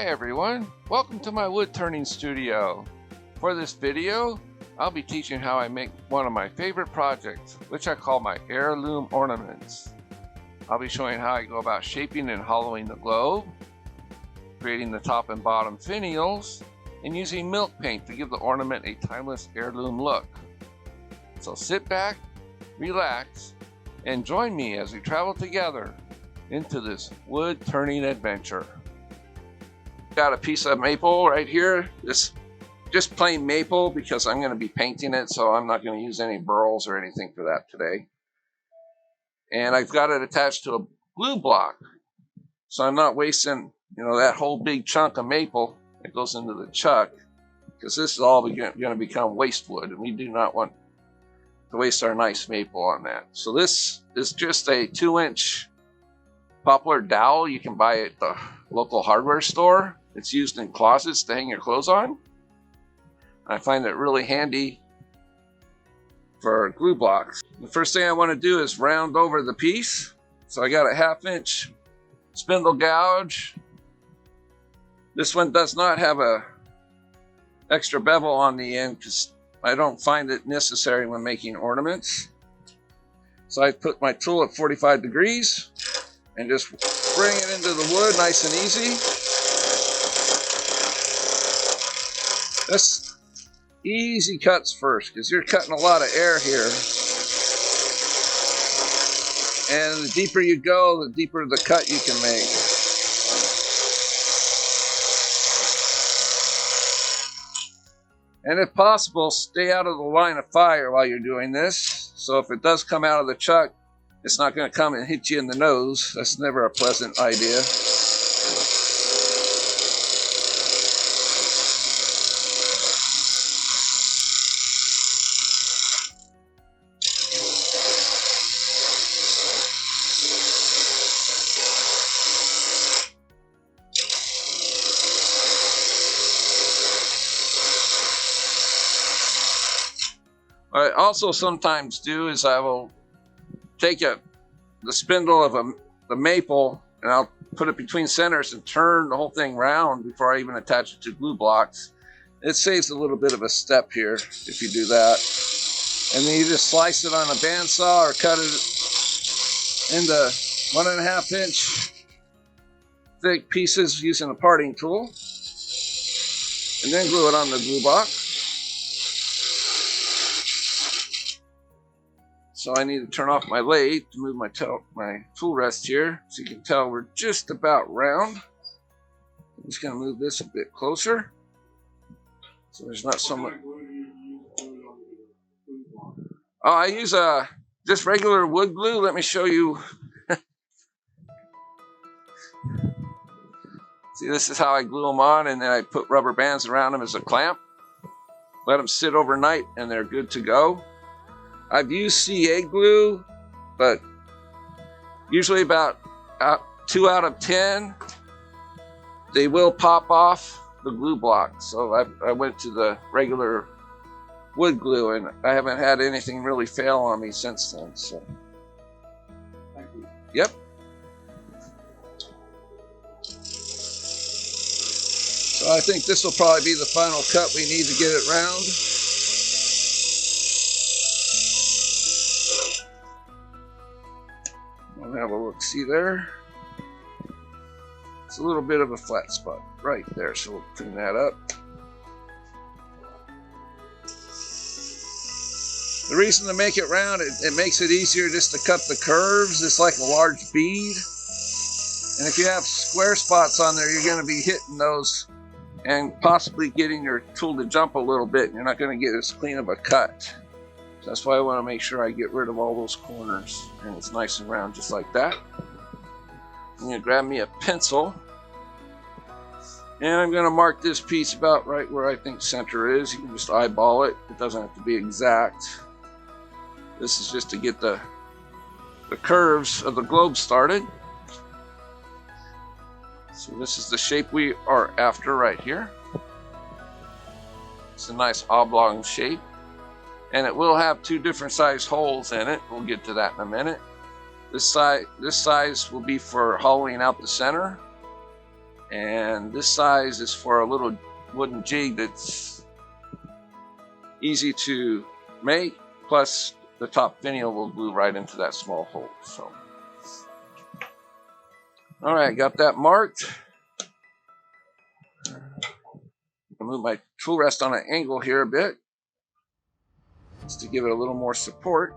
Hi everyone, welcome to my wood turning studio. For this video, I'll be teaching how I make one of my favorite projects, which I call my heirloom ornaments. I'll be showing how I go about shaping and hollowing the globe, creating the top and bottom finials, and using milk paint to give the ornament a timeless heirloom look. So sit back, relax, and join me as we travel together into this wood turning adventure. Got a piece of maple right here. This just plain maple because I'm going to be painting it, so I'm not going to use any burls or anything for that today. And I've got it attached to a glue block, so I'm not wasting, that whole big chunk of maple that goes into the chuck, because this is all going to become waste wood, and we do not want to waste our nice maple on that. So this is just a 2-inch poplar dowel you can buy at the local hardware store. It's used in closets to hang your clothes on. I find it really handy for glue blocks. The first thing I want to do is round over the piece. So I got a 1/2-inch spindle gouge. This one does not have a extra bevel on the end because I don't find it necessary when making ornaments. So I put my tool at 45 degrees and just bring it into the wood nice and easy. That's easy cuts first because you're cutting a lot of air here. And the deeper you go, the deeper the cut you can make. And if possible, stay out of the line of fire while you're doing this. So if it does come out of the chuck, it's not going to come and hit you in the nose. That's never a pleasant idea. What I also sometimes do is I will take the spindle of the maple and I'll put it between centers and turn the whole thing round before I even attach it to glue blocks. It saves a little bit of a step here if you do that. And then you just slice it on a bandsaw or cut it into 1.5-inch thick pieces using a parting tool. And then glue it on the glue block. So I need to turn off my lathe to move my tool rest here, so you can tell we're just about round. I'm just going to move this a bit closer, so there's not so much. Oh, I use just regular wood glue. Let me show you. See, this is how I glue them on, and then I put rubber bands around them as a clamp. Let them sit overnight, and they're good to go. I've used CA glue, but usually about 2 out of 10, they will pop off the glue block. So I went to the regular wood glue, and I haven't had anything really fail on me since then. So, thank you. Yep. So I think this will probably be the final cut we need to get it round. Have a look, see there? It's a little bit of a flat spot right there, so we'll clean that up. The reason to make it round, it makes it easier just to cut the curves. It's like a large bead. And if you have square spots on there, you're going to be hitting those and possibly getting your tool to jump a little bit, and you're not going to get as clean of a cut. That's why I want to make sure I get rid of all those corners and it's nice and round just like that. I'm going to grab me a pencil and I'm going to mark this piece about right where I think center is. You can just eyeball it. It doesn't have to be exact. This is just to get the curves of the globe started. So this is the shape we are after right here. It's a nice oblong shape. And it will have 2 different size holes in it. We'll get to that in a minute. This size will be for hollowing out the center. And this size is for a little wooden jig that's easy to make, plus the top finial will glue right into that small hole. So, all right, got that marked. I'll move my tool rest on an angle here a bit, just to give it a little more support.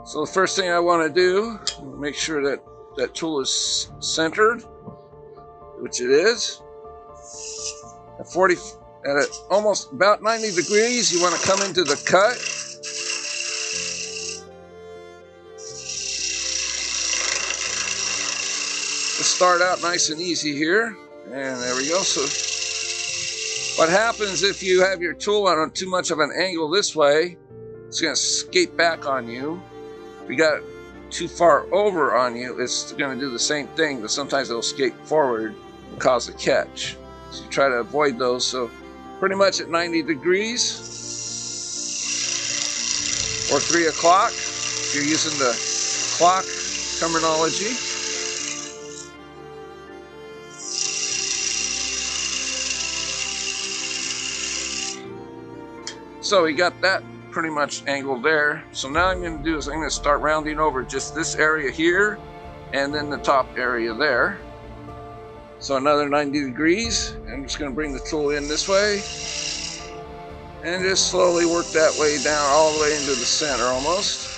So the first thing I want to do, make sure that that tool is centered, which it is. At almost about 90 degrees, you want to come into the cut. Let's start out nice and easy here. And there we go. So what happens if you have your tool on too much of an angle this way, it's going to skate back on you. If you got it too far over on you, it's going to do the same thing, but sometimes it'll skate forward and cause a catch. So you try to avoid those. So pretty much at 90 degrees or 3 o'clock if you're using the clock terminology. So we got that pretty much angled there. So now I'm going to do is I'm going to start rounding over just this area here and then the top area there. So another 90 degrees. I'm just going to bring the tool in this way and just slowly work that way down all the way into the center almost.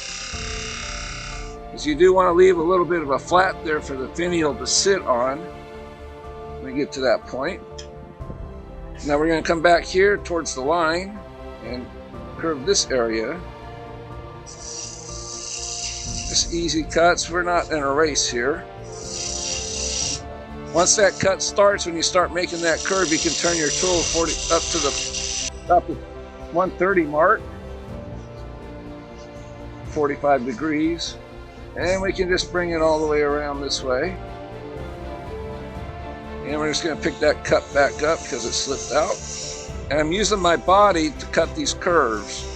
Because you do want to leave a little bit of a flat there for the finial to sit on when we get to that point. Now we're going to come back here towards the line and curve this area. Just easy cuts. We're not in a race here. Once that cut starts, when you start making that curve, you can turn your tool up to the 130 mark, 45 degrees, and we can just bring it all the way around this way. And we're just going to pick that cut back up because it slipped out. And I'm using my body to cut these curves.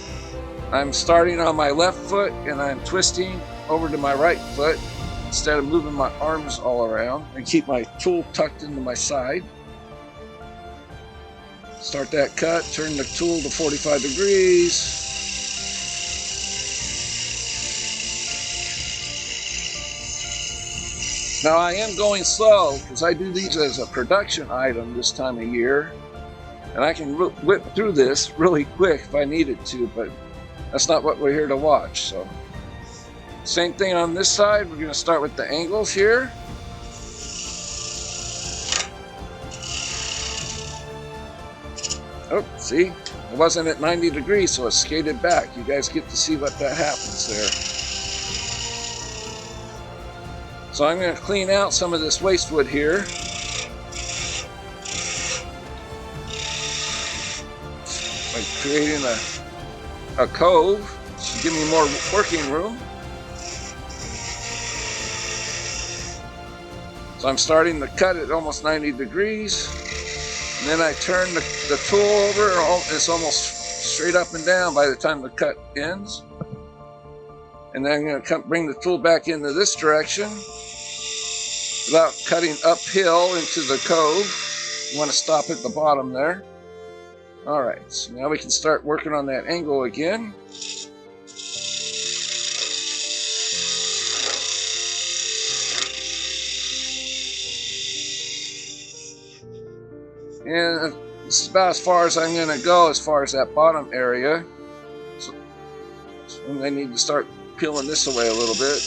I'm starting on my left foot and I'm twisting over to my right foot instead of moving my arms all around, and keep my tool tucked into my side. Start that cut, turn the tool to 45 degrees. Now I am going slow because I do these as a production item this time of year. And I can whip through this really quick if I needed to, but that's not what we're here to watch. So, same thing on this side. We're going to start with the angles here. Oh, see? It wasn't at 90 degrees, so it skated back. You guys get to see what that happens there. So I'm going to clean out some of this waste wood here. By creating a cove to give me more working room. So I'm starting to cut at almost 90 degrees. And then I turn the tool over, it's almost straight up and down by the time the cut ends. And then I'm going to bring the tool back into this direction without cutting uphill into the cove. You want to stop at the bottom there. Alright, so now we can start working on that angle again. And this is about as far as I'm going to go as far as that bottom area. So I need to start peeling this away a little bit.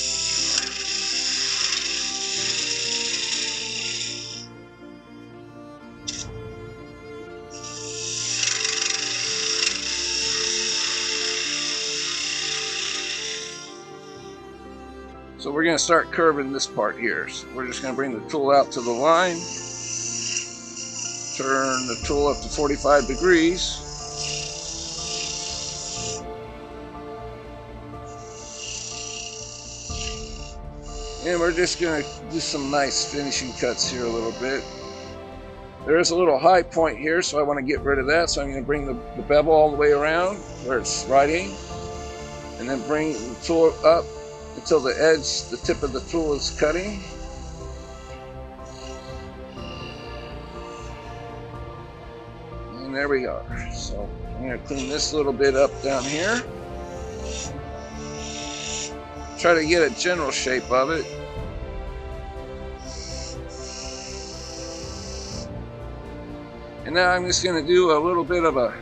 So we're going to start curving this part here. So we're just going to bring the tool out to the line. Turn the tool up to 45 degrees. And we're just going to do some nice finishing cuts here a little bit. There is a little high point here, so I want to get rid of that. So I'm going to bring the bevel all the way around where it's riding. And then bring the tool up until the edge, the tip of the tool is cutting. And there we are. So I'm going to clean this little bit up down here. Try to get a general shape of it. And now I'm just going to do a little bit of a,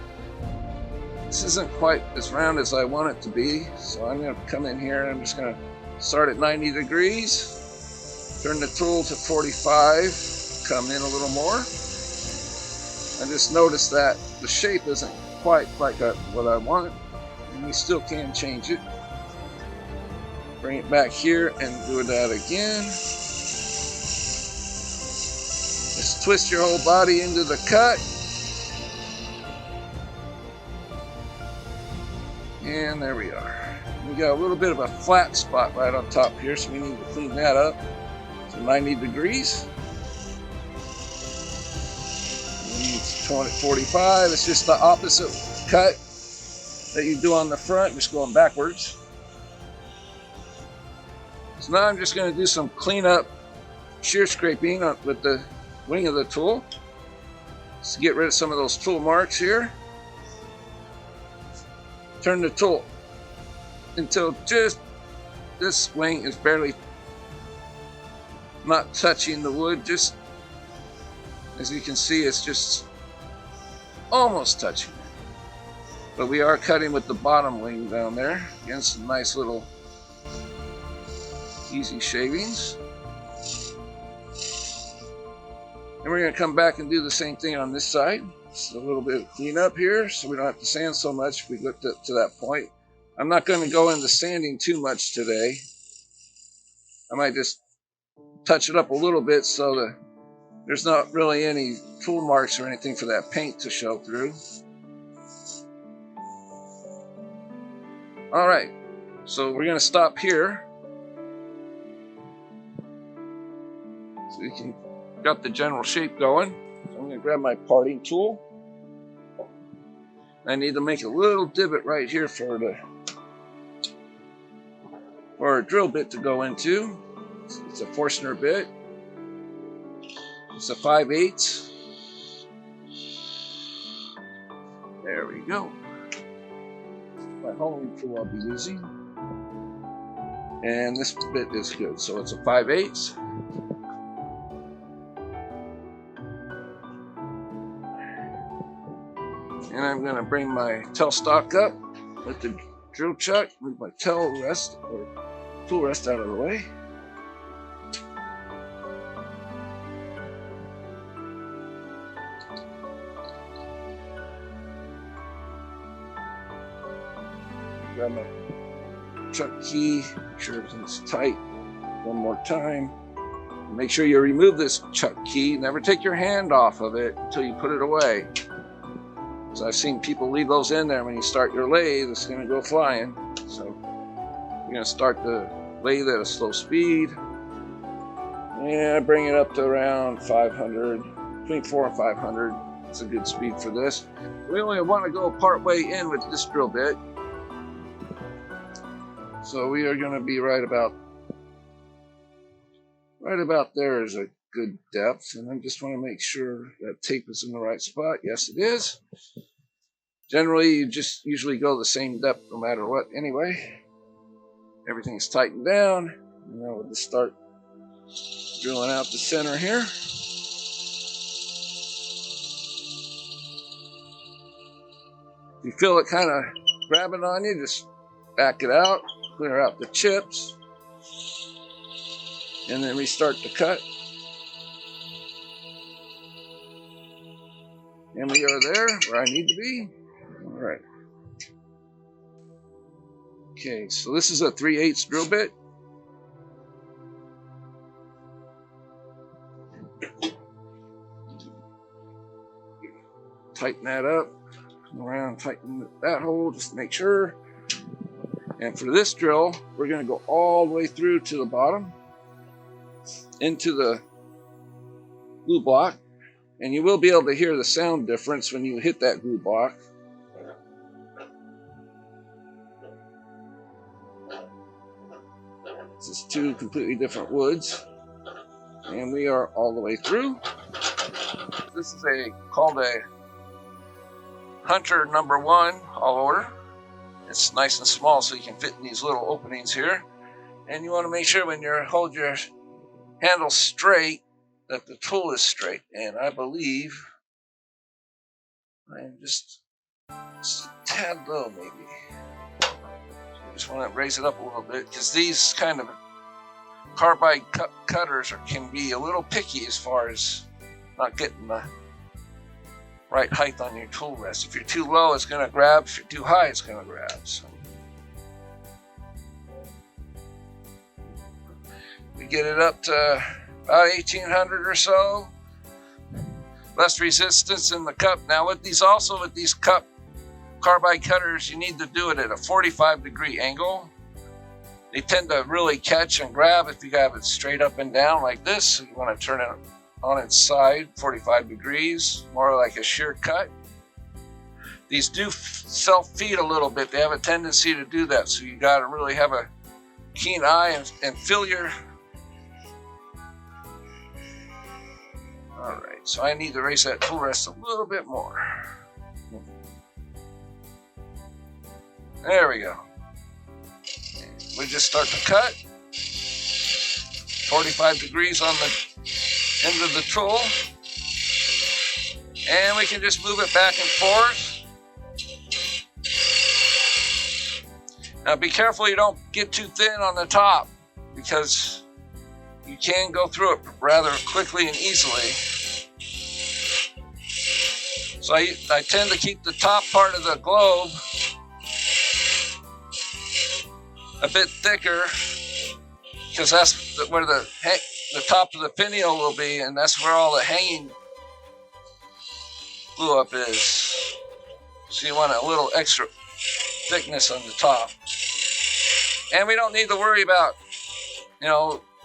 this isn't quite as round as I want it to be. So I'm going to come in here and I'm just going to start at 90 degrees. Turn the tool to 45. Come in a little more. I just noticed that the shape isn't quite what I want, and we still can change it. Bring it back here and do that again. Just twist your whole body into the cut. And there we are. We got a little bit of a flat spot right on top here, so we need to clean that up to 90 degrees. 45, it's just the opposite cut that you do on the front, just going backwards. So now I'm just going to do some cleanup shear scraping with the wing of the tool. Just to get rid of some of those tool marks here. Turn the tool until just this wing is barely not touching the wood. Just as you can see, it's just almost touching it. But we are cutting with the bottom wing down there. Again, some nice little easy shavings. And we're going to come back and do the same thing on this side. Just a little bit of cleanup here so we don't have to sand so much if we get to that point. I'm not going to go into sanding too much today. I might just touch it up a little bit so that there's not really any tool marks or anything for that paint to show through. All right, so we're going to stop here. So you can got the general shape going. So I'm going to grab my parting tool. I need to make a little divot right here for a drill bit to go into. It's a Forstner bit. It's a 5/8. There we go. My honing tool I'll be using. And this bit is good. So it's a 5/8. And I'm going to bring my tailstock up with the drill chuck, move my tail rest or tool rest out of the way. Grab my chuck key, make sure everything's tight. One more time. Make sure you remove this chuck key. Never take your hand off of it until you put it away. So I've seen people leave those in there. When you start your lathe, it's going to go flying. So you're going to start the lathe at a slow speed. And bring it up to around 500, between 400 and 500. It's a good speed for this. We only want to go part way in with this drill bit. So we are going to be right about there is a good depth, and I just want to make sure that tape is in the right spot. Yes, it is. Generally, you just usually go the same depth no matter what anyway. Everything's tightened down, and now we'll just start drilling out the center here. If you feel it kind of grabbing on you, just back it out, clear out the chips, and then restart the cut. And we are there where I need to be. All right. Okay, so this is a 3/8 drill bit. Tighten that up. Come around, tighten that hole just to make sure. And for this drill, we're going to go all the way through to the bottom, into the glue block. And you will be able to hear the sound difference when you hit that glue block. This is two completely different woods. And we are all the way through. This is called a Hunter #1 all over. It's nice and small so you can fit in these little openings here. And you want to make sure when you hold your handle straight that the tool is straight. And I believe I'm just a tad low maybe. So you just want to raise it up a little bit because these kind of carbide cutters can be a little picky as far as not getting the right height on your tool rest. If you're too low, it's going to grab. If you're too high, it's going to grab. So we get it up to about 1800 or so. Less resistance in the cup. Now with these carbide cutters, you need to do it at a 45-degree angle. They tend to really catch and grab if you have it straight up and down like this. So you want to turn it on its side 45 degrees, more like a shear cut. These do self-feed a little bit. They have a tendency to do that, so you got to really have a keen eye and feel your... Alright, so I need to raise that tool rest a little bit more. There we go. We just start to cut. 45 degrees on the end of the tool. And we can just move it back and forth. Now be careful you don't get too thin on the top, because you can go through it rather quickly and easily. So I tend to keep the top part of the globe a bit thicker, because that's where the top of the finial will be, and that's where all the hanging glue up is. So you want a little extra thickness on the top. And we don't need to worry about,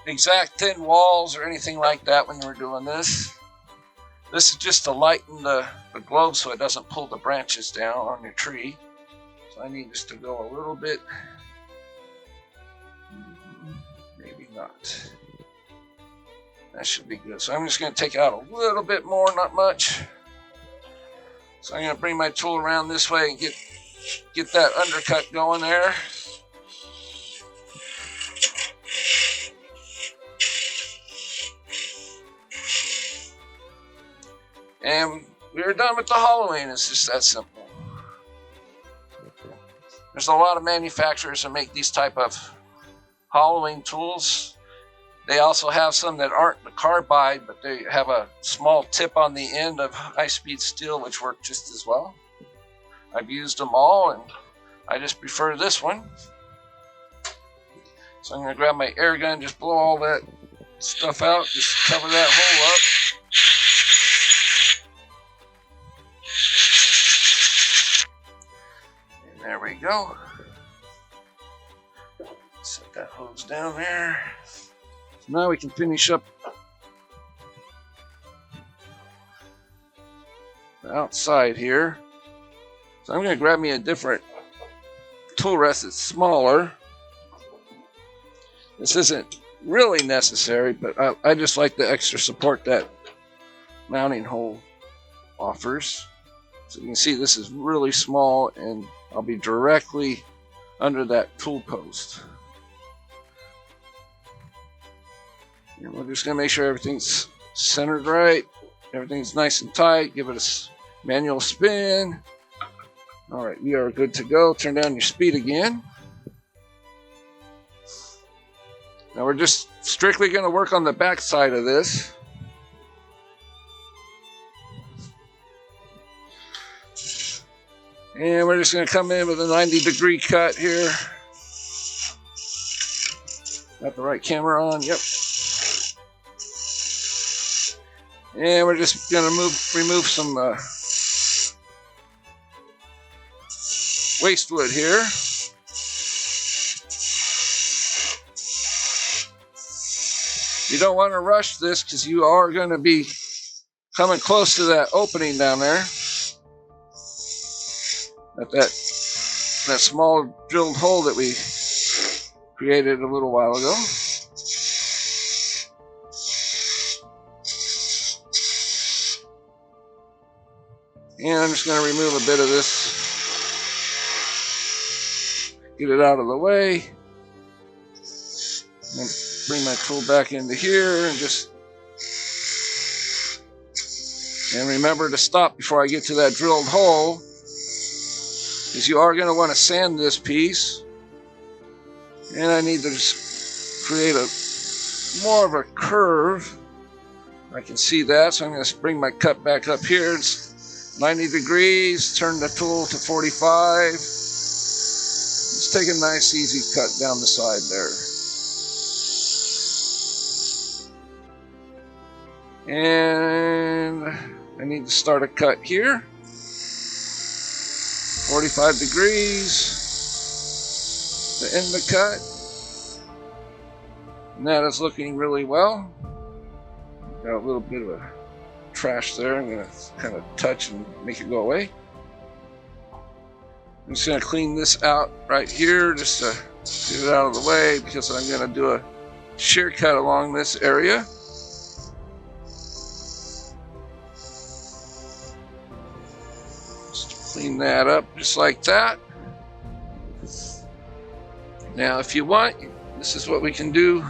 exact thin walls or anything like that when we're doing this. This is just to lighten the globe so it doesn't pull the branches down on your tree. So I need this to go a little bit. Maybe not. That should be good. So I'm just going to take out a little bit more, not much. So I'm going to bring my tool around this way and get that undercut going there. And we're done with the hollowing. It's just that simple. There's a lot of manufacturers that make these type of hollowing tools. They also have some that aren't the carbide, but they have a small tip on the end of high-speed steel, which work just as well. I've used them all, and I just prefer this one. So I'm going to grab my air gun, just blow all that stuff out, just cover that hole up. And there we go. Set that hose down there. So now we can finish up the outside here. So I'm going to grab me a different tool rest that's smaller. This isn't really necessary, but I just like the extra support that mounting hole offers. So you can see this is really small, and I'll be directly under that tool post. And we're just going to make sure everything's centered right. Everything's nice and tight. Give it a manual spin. All right, we are good to go. Turn down your speed again. Now we're just strictly going to work on the back side of this. And we're just going to come in with a 90-degree cut here. Got the right camera on, yep. And we're just going to remove some waste wood here. You don't want to rush this because you are going to be coming close to that opening down there. At that small drilled hole that we created a little while ago. And I'm just going to remove a bit of this. Get it out of the way. And bring my tool back into here and just... And remember to stop before I get to that drilled hole, because you are going to want to sand this piece. And I need to just create more of a curve. I can see that, so I'm going to bring my cut back up here. It's 90 degrees, turn the tool to 45. Just take a nice easy cut down the side there. And I need to start a cut here. 45 degrees to end the cut. And that is looking really well. Got a little bit of a trash there. I'm going to kind of touch and make it go away. I'm just going to clean this out right here just to get it out of the way, because I'm going to do a shear cut along this area. Just clean that up just like that. Now if you want, this is what we can do.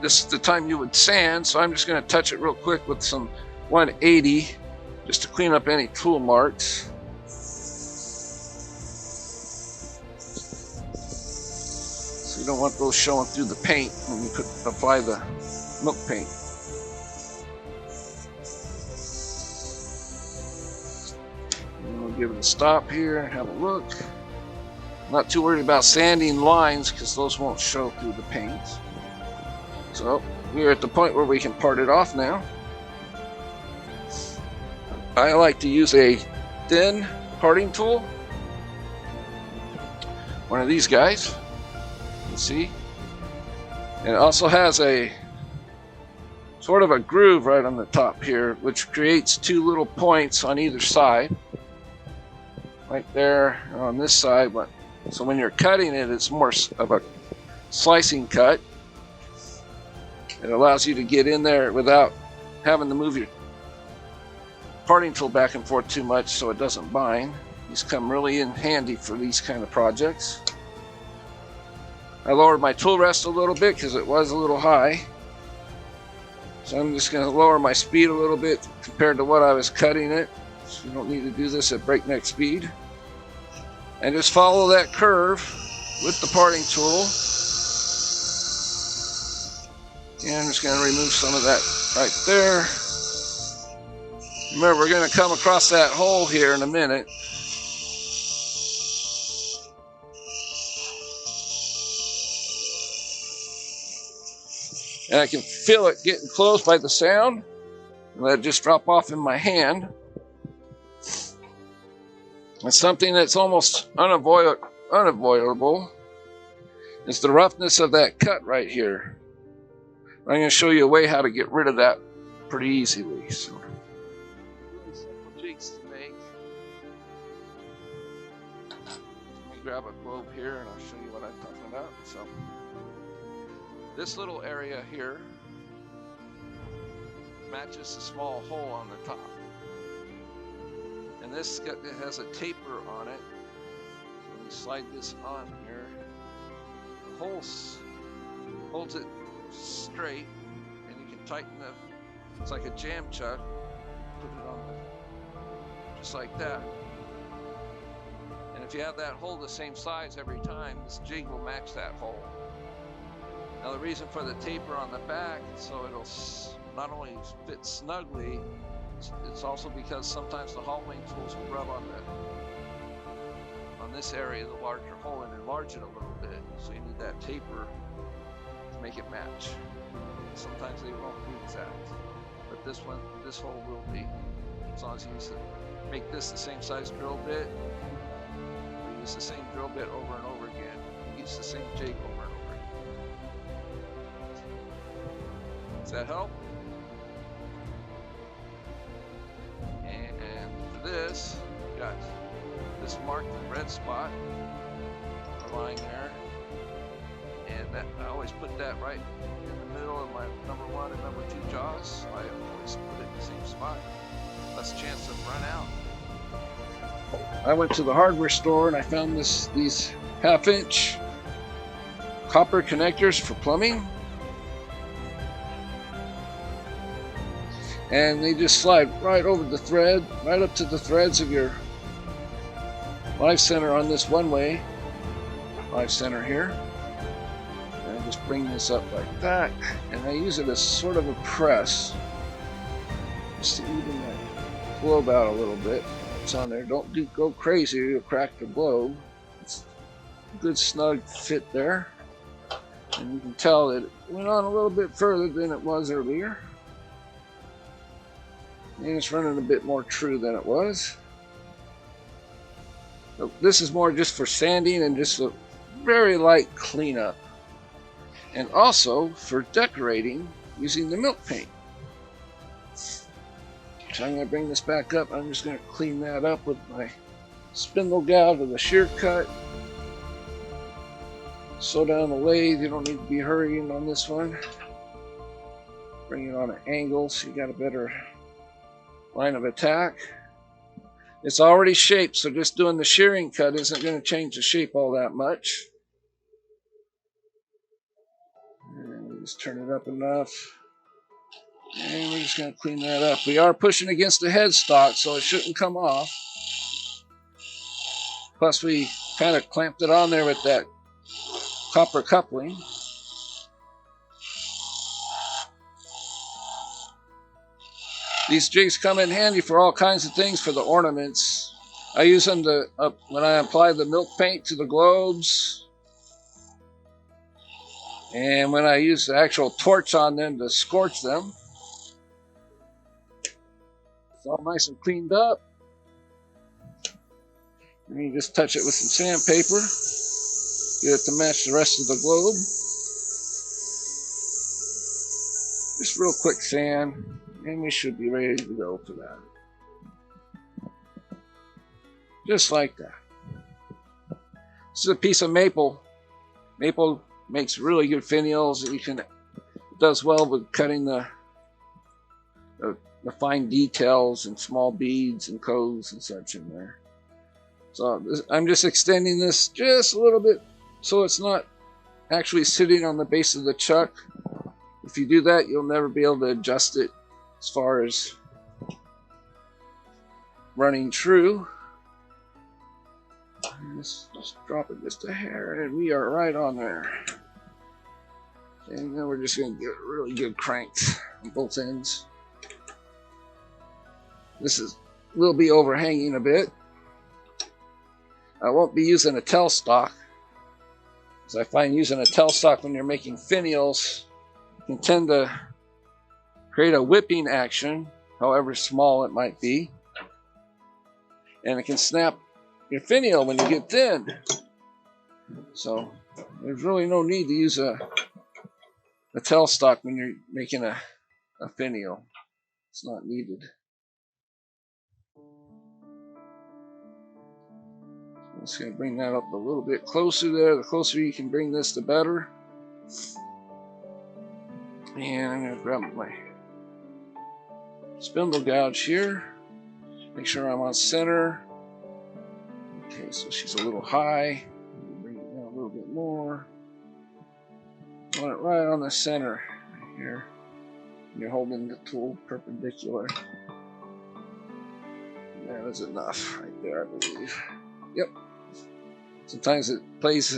This is the time you would sand, so I'm just going to touch it real quick with some 180 just to clean up any tool marks. So you don't want those showing through the paint when you apply the milk paint. And we'll give it a stop here and have a look. Not too worried about sanding lines because those won't show through the paint. So we're at the point where we can part it off now. I like to use a thin parting tool. One of these guys. Let's see. And it also has a sort of a groove right on the top here, which creates two little points on either side. Right there on this side. So when you're cutting it, it's more of a slicing cut. It allows you to get in there without having to move your parting tool back and forth too much so it doesn't bind. These come really in handy for these kind of projects. I lowered my tool rest a little bit because it was a little high. So I'm just going to lower my speed a little bit compared to what I was cutting it. So you don't need to do this at breakneck speed. And just follow that curve with the parting tool. And I'm just going to remove some of that right there. Remember, we're going to come across that hole here in a minute. And I can feel it getting close by the sound. And let it just drop off in my hand. And something that's almost unavoidable is the roughness of that cut right here. I'm going to show you a way how to get rid of that pretty easily. So, really simple jigs to make. Let me grab a globe here and I'll show you what I'm talking about. So, this little area here matches the small hole on the top. And this it has a taper on it. So when you slide this on here, the hole holds it straight, and you can tighten it's like a jam chuck, put it on just like that. And if you have that hole the same size every time, this jig will match that hole. Now the reason for the taper on the back is so it'll not only fit snugly, it's also because sometimes the hollowing tools will rub on this area, the larger hole, and enlarge it a little bit. So you need that taper to make it match. Sometimes they won't be exact, but this hole will be. As long as you make this the same size drill bit, or use the same drill bit over and over again. Use the same jig over and over again. Does that help? And for this, got this marked red spot, a line there, and that I always put that right in the middle of my number 1 and number 2 jaws. So I always put it in the same spot. Less chance of run out. I went to the hardware store and I found these 1/2-inch copper connectors for plumbing. And they just slide right over the thread, right up to the threads of your live center on this one-way live center here. And I just bring this up like that, and I use it as sort of a press, just to even that globe out a little bit. It's on there. Don't go crazy, you'll crack the globe. It's a good snug fit there. And you can tell that it went on a little bit further than it was earlier. And it's running a bit more true than it was. So this is more just for sanding and just a very light cleanup. And also for decorating using the milk paint. So I'm going to bring this back up. I'm just going to clean that up with my spindle gouge with a shear cut. Slow down the lathe. You don't need to be hurrying on this one. Bring it on an angle so you got a better line of attack. It's already shaped, so just doing the shearing cut isn't going to change the shape all that much. And we just turn it up enough. And we're just going to clean that up. We are pushing against the headstock, so it shouldn't come off. Plus we kind of clamped it on there with that copper coupling. These jigs come in handy for all kinds of things for the ornaments. I use them to when I apply the milk paint to the globes, and when I use the actual torch on them to scorch them. It's all nice and cleaned up. And you just touch it with some sandpaper, get it to match the rest of the globe. Just real quick sand. And we should be ready to go for that. Just like that. This is a piece of maple. Maple makes really good finials. It does well with cutting the fine details and small beads and coves and such in there. So I'm just extending this just a little bit so it's not actually sitting on the base of the chuck. If you do that, you'll never be able to adjust it as far as running true. Just drop it just a hair and we are right on there. And then we're just going to get really good cranks on both ends. This will be overhanging a bit. I won't be using a tailstock, because I find using a tailstock when you're making finials can tend to create a whipping action, however small it might be, and it can snap your finial when you get thin. So there's really no need to use a tailstock when you're making a finial. It's not needed. I'm just going to bring that up a little bit closer there. The closer you can bring this, the better. And I'm going to grab my spindle gouge here. Make sure I'm on center. Okay, so she's a little high. Bring it down a little bit more. I want it right on the center right here. You're holding the tool perpendicular. That is enough right there, I believe. Yep. Sometimes it plays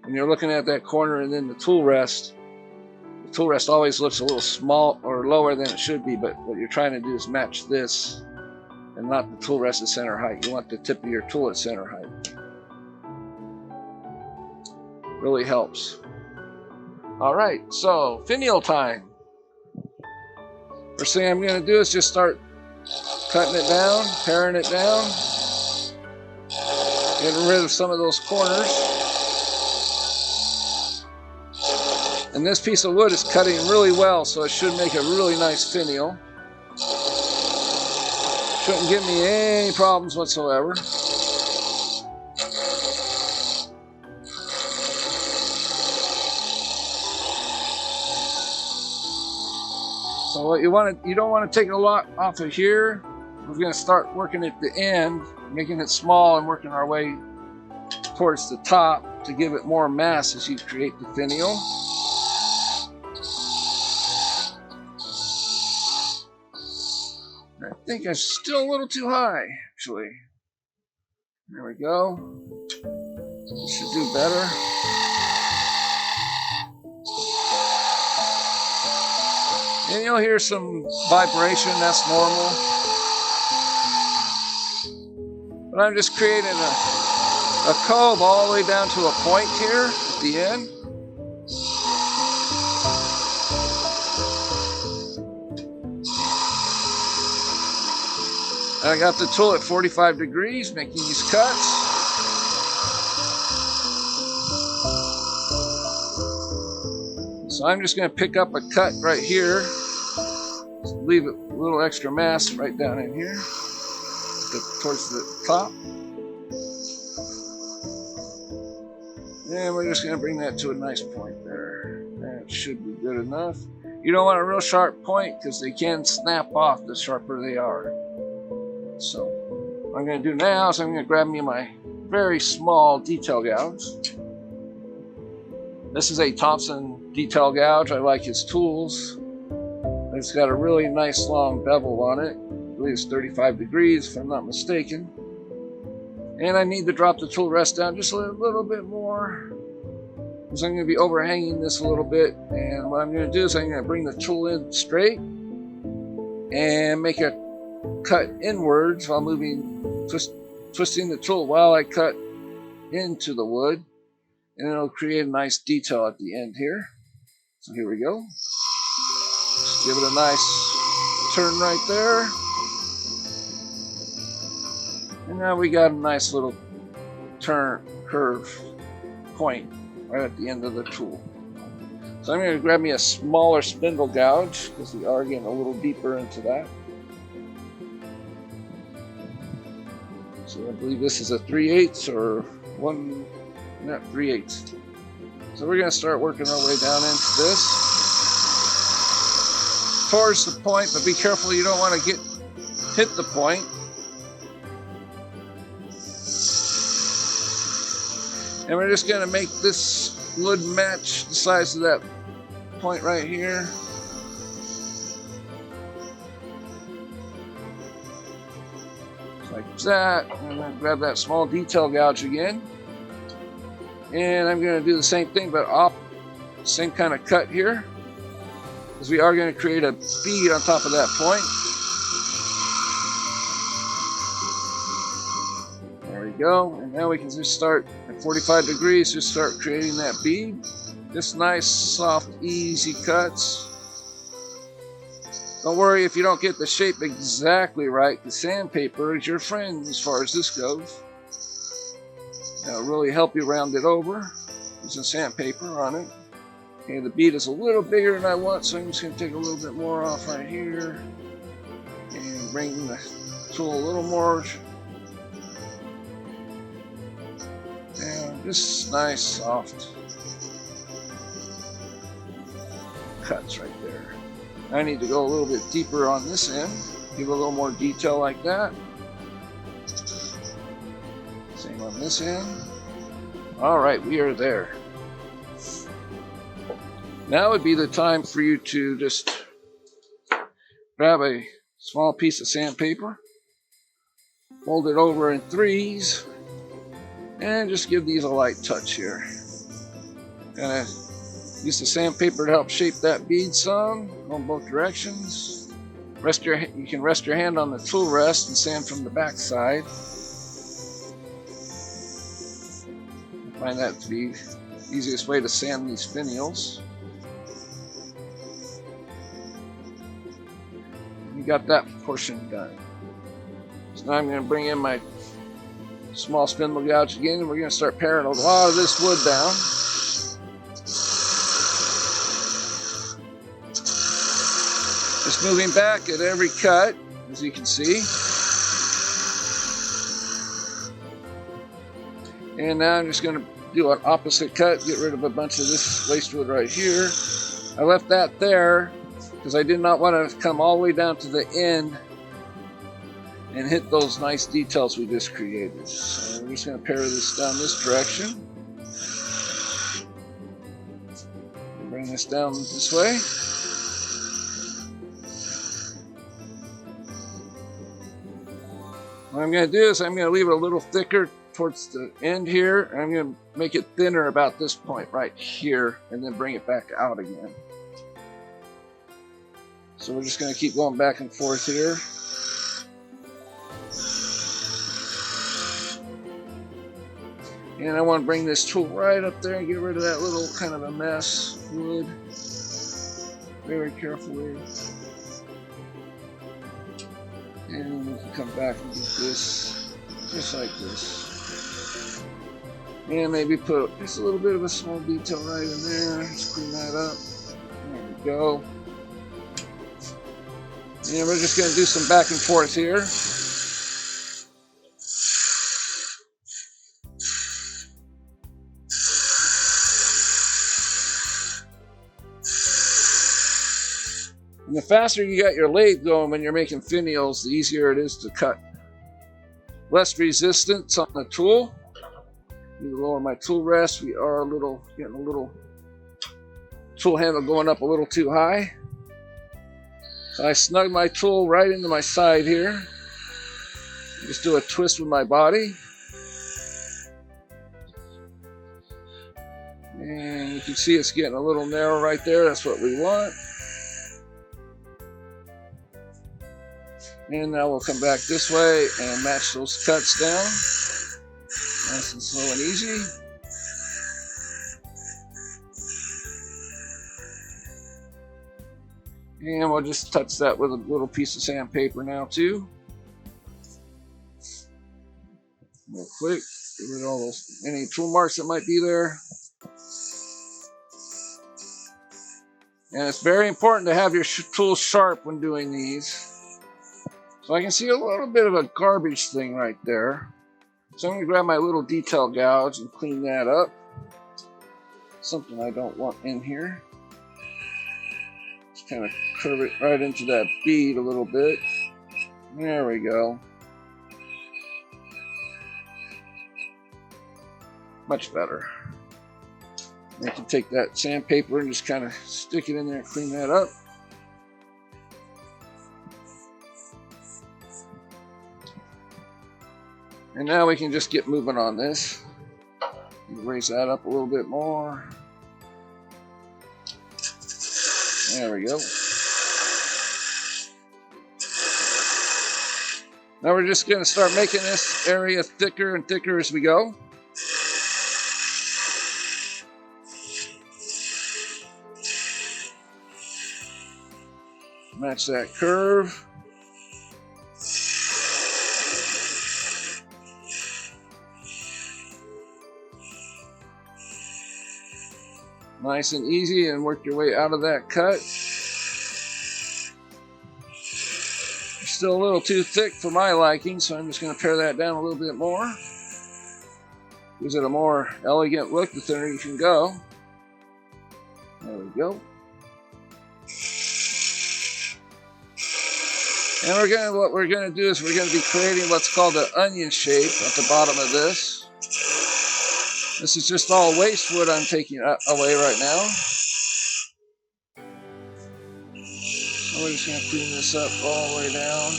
when you're looking at that corner and then the tool rest always looks a little small or lower than it should be, but what you're trying to do is match this and not the tool rest at center height. You want the tip of your tool at center height. Really helps. Alright, so finial time. First thing I'm going to do is just start cutting it down, paring it down, getting rid of some of those corners. And this piece of wood is cutting really well, so it should make a really nice finial. Shouldn't give me any problems whatsoever. So what you don't want to take a lot off of here. we're going to start working at the end, making it small and working our way towards the top to give it more mass as you create the finial. I think I'm still a little too high, actually. There we go. This should do better. And you'll hear some vibration, that's normal. But I'm just creating a cove all the way down to a point here at the end. I got the tool at 45 degrees, making these cuts. So I'm just going to pick up a cut right here. Leave a little extra mass right down in here, towards the top. And we're just going to bring that to a nice point there. That should be good enough. You don't want a real sharp point because they can snap off the sharper they are. So what I'm going to do now is I'm going to grab me my very small detail gouge. This is a Thompson detail gouge. I like his tools. It's got a really nice long bevel on it. I believe it's 35 degrees if I'm not mistaken. And I need to drop the tool rest down just a little bit more, because I'm going to be overhanging this a little bit. And what I'm going to do is I'm going to bring the tool in straight and make a cut inwards while moving, twisting the tool while I cut into the wood, and it'll create a nice detail at the end here. So here we go. Just give it a nice turn right there. And now we got a nice little turn, curve point right at the end of the tool. So I'm going to grab me a smaller spindle gouge because we are getting a little deeper into that. So I believe this is a 3/8 or not 3/8. So we're going to start working our way down into this towards the point, but be careful you don't want to hit the point. And we're just going to make this wood match the size of that point right here. Like that. I'm going to grab that small detail gouge again. And I'm going to do the same thing, but same kind of cut here, because we are going to create a bead on top of that point. There we go. And now we can just start at 45 degrees, just start creating that bead. Just nice, soft, easy cuts. Don't worry if you don't get the shape exactly right. The sandpaper is your friend as far as this goes. That'll really help you round it over. Using sandpaper on it. Okay, the bead is a little bigger than I want, so I'm just going to take a little bit more off right here. And bring the tool a little more down. Just nice, soft cuts right there. I need to go a little bit deeper on this end. Give a little more detail like that. Same on this end. Alright, we are there. Now would be the time for you to just grab a small piece of sandpaper, fold it over in threes, and just give these a light touch here. Gonna use the sandpaper to help shape that bead some, on both directions. You can rest your hand on the tool rest and sand from the back side. I find that to be the easiest way to sand these finials. You got that portion done. So now I'm going to bring in my small spindle gouge again, and we're going to start paring a lot of this wood down. Just moving back at every cut, as you can see. And now I'm just going to do an opposite cut, get rid of a bunch of this waste wood right here. I left that there because I did not want to come all the way down to the end and hit those nice details we just created. So we're just going to parry this down this direction. Bring this down this way. What I'm going to do is I'm going to leave it a little thicker towards the end here, and I'm going to make it thinner about this point right here, and then bring it back out again. So we're just going to keep going back and forth here. And I want to bring this tool right up there and get rid of that little kind of a mess wood very carefully. And we can come back and do this just like this. And maybe put just a little bit of a small detail right in there. Let's clean that up. There we go. And we're just going to do some back and forth here. And the faster you got your lathe going when you're making finials, the easier it is to cut. Less resistance on the tool. Need to lower my tool rest. We are getting a little tool handle going up a little too high. So I snug my tool right into my side here. Just do a twist with my body. And you can see it's getting a little narrow right there. That's what we want. And now we'll come back this way and match those cuts down. Nice and slow and easy. And we'll just touch that with a little piece of sandpaper now too. Real quick, get rid of all those, any tool marks that might be there. And it's very important to have your tools sharp when doing these. So I can see a little bit of a garbage thing right there. So I'm going to grab my little detail gouge and clean that up. Something I don't want in here. Just kind of curve it right into that bead a little bit. There we go. Much better. I can take that sandpaper and just kind of stick it in there and clean that up. And now we can just get moving on this. Raise that up a little bit more. There we go. Now we're just going to start making this area thicker and thicker as we go. Match that curve. Nice and easy, and work your way out of that cut. Still a little too thick for my liking, so I'm just going to pare that down a little bit more. Gives it a more elegant look the thinner you can go. There we go. And what we're going to do is we're going to be creating what's called an onion shape at the bottom of this. This is just all waste wood I'm taking away right now. So we're just going to clean this up all the way down.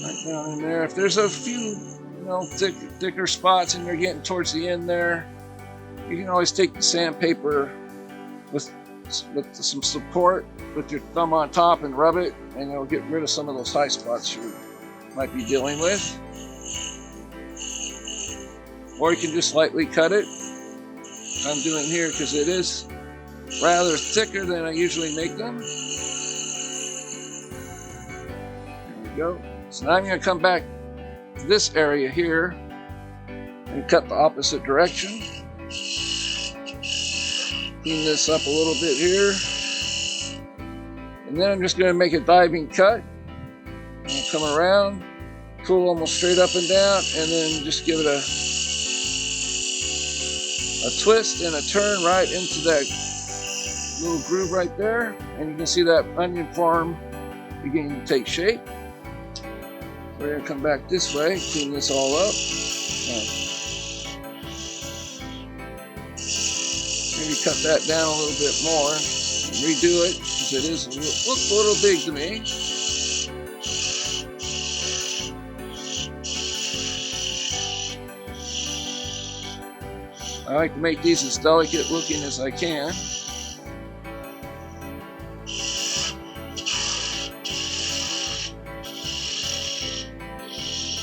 Right down in there. If there's a few thicker spots and you're getting towards the end there, you can always take the sandpaper with some support with your thumb on top and rub it, and it'll get rid of some of those high spots you might be dealing with. Or you can just lightly cut it. I'm doing here because it is rather thicker than I usually make them. There we go. So now I'm going to come back this area here and cut the opposite direction. Clean this up a little bit here, and then I'm just going to make a diving cut and come around, tool almost straight up and down, and then just give it a twist and a turn right into that little groove right there, and you can see that onion form beginning to take shape. We're going to come back this way, clean this all up. Maybe cut that down a little bit more and redo it, because it is looks a little big to me. I like to make these as delicate looking as I can.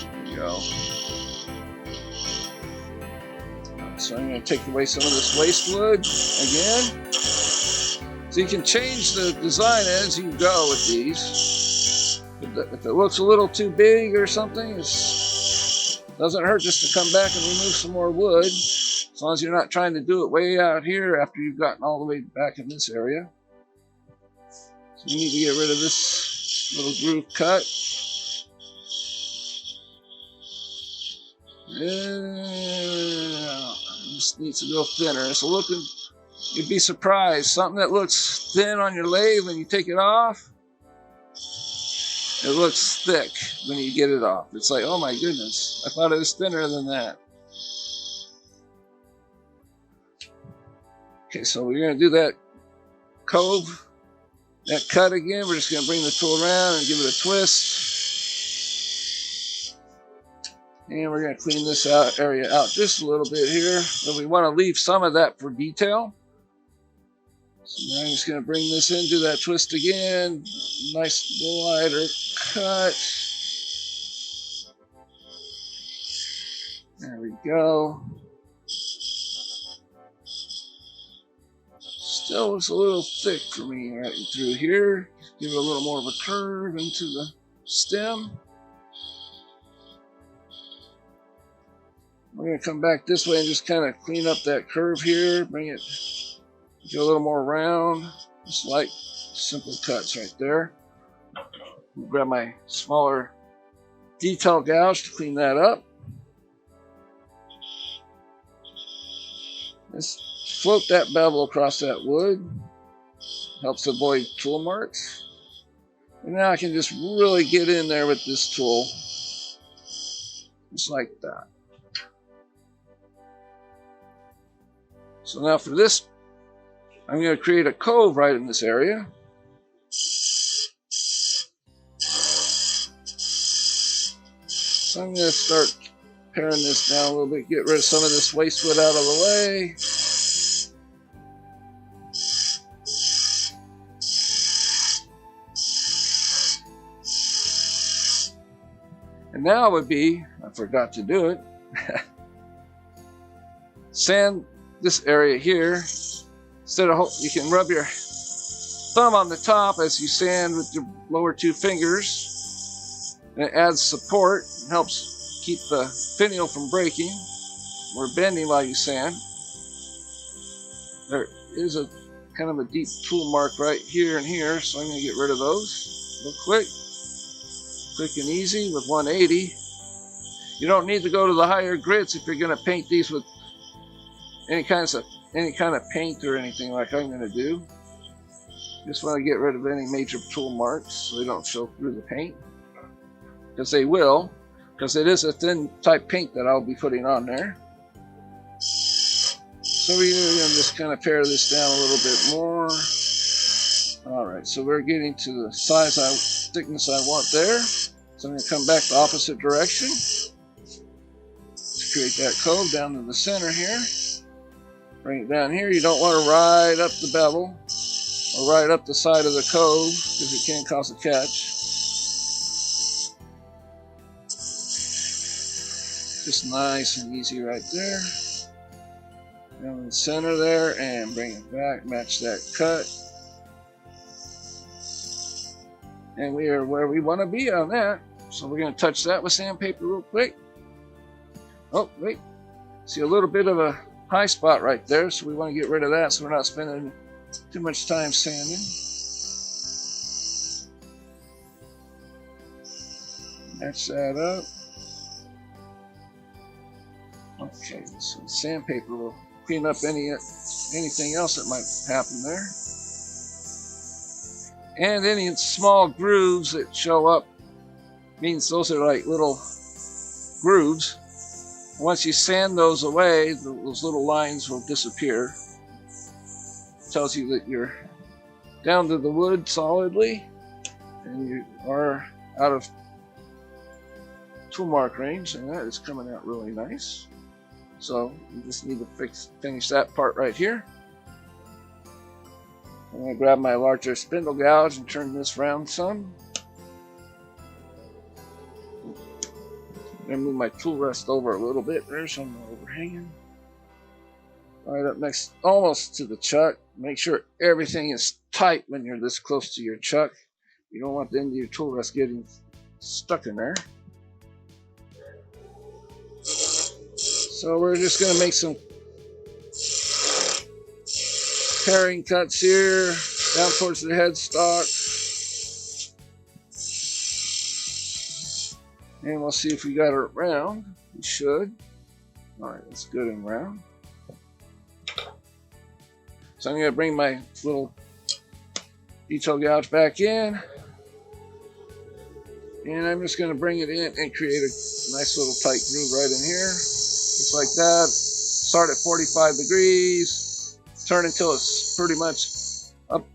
There we go. So I'm going to take away some of this waste wood again. So you can change the design as you go with these. If it looks a little too big or something, it doesn't hurt just to come back and remove some more wood. As long as you're not trying to do it way out here after you've gotten all the way back in this area. So you need to get rid of this little groove cut. This needs to go thinner. So you'd be surprised. Something that looks thin on your lathe when you take it off, it looks thick when you get it off. It's like, oh my goodness, I thought it was thinner than that. Okay, so we're going to do that cove, that cut again. We're just going to bring the tool around and give it a twist. And we're going to clean this area out just a little bit here. But we want to leave some of that for detail. So now I'm just going to bring this in, do that twist again. Nice lighter cut. There we go. Still looks a little thick for me right through here. Give it a little more of a curve into the stem. We're going to come back this way and just kind of clean up that curve here. Bring it, get a little more round. Just like simple cuts right there. I'll grab my smaller detail gouge to clean that up. Let's float that bevel across that wood. Helps avoid tool marks. And now I can just really get in there with this tool. Just like that. So now for this, I'm going to create a cove right in this area. So I'm going to start paring this down a little bit, get rid of some of this waste wood out of the way. And now would be, I forgot to do it, sand this area here. Instead of, you can rub your thumb on the top as you sand with your lower two fingers. And it adds support and helps keep the finial from breaking or bending while you sand. There is a kind of a deep tool mark right here and here, so I'm going to get rid of those real quick. Quick and easy with 180. You don't need to go to the higher grits if you're going to paint these with any kind of paint or anything like I'm going to do. Just want to get rid of any major tool marks so they don't show through the paint. Because they will, because it is a thin type paint that I'll be putting on there. So we're going to just kind of pare this down a little bit more. Alright, so we're getting to the thickness I want there. So I'm going to come back the opposite direction to create that cove down to the center here. Bring it down here. You don't want to ride up the bevel or ride up the side of the cove because it can cause a catch. Just nice and easy right there. Down in the center there and bring it back, match that cut. And we are where we want to be on that. So we're going to touch that with sandpaper real quick. Oh, wait. See a little bit of a high spot right there, so we want to get rid of that so we're not spending too much time sanding. Match that up. Okay, so sandpaper will clean up anything else that might happen there. And any small grooves that show up means those are like little grooves. Once you sand those away, those little lines will disappear. It tells you that you're down to the wood solidly and you are out of tool mark range, and that is coming out really nice. So you just need to finish that part right here. I'm going to grab my larger spindle gouge and turn this round some. I'm going to move my tool rest over a little bit there so I'm not overhanging. Right up next, almost to the chuck. Make sure everything is tight when you're this close to your chuck. You don't want the end of your tool rest getting stuck in there. So we're just going to make some paring cuts here, down towards the headstock. And we'll see if we got it round. We should. Alright, that's good and round. So I'm going to bring my little detail gouge back in. And I'm just going to bring it in and create a nice little tight groove right in here. Just like that. Start at 45 degrees. Turn until it's pretty much up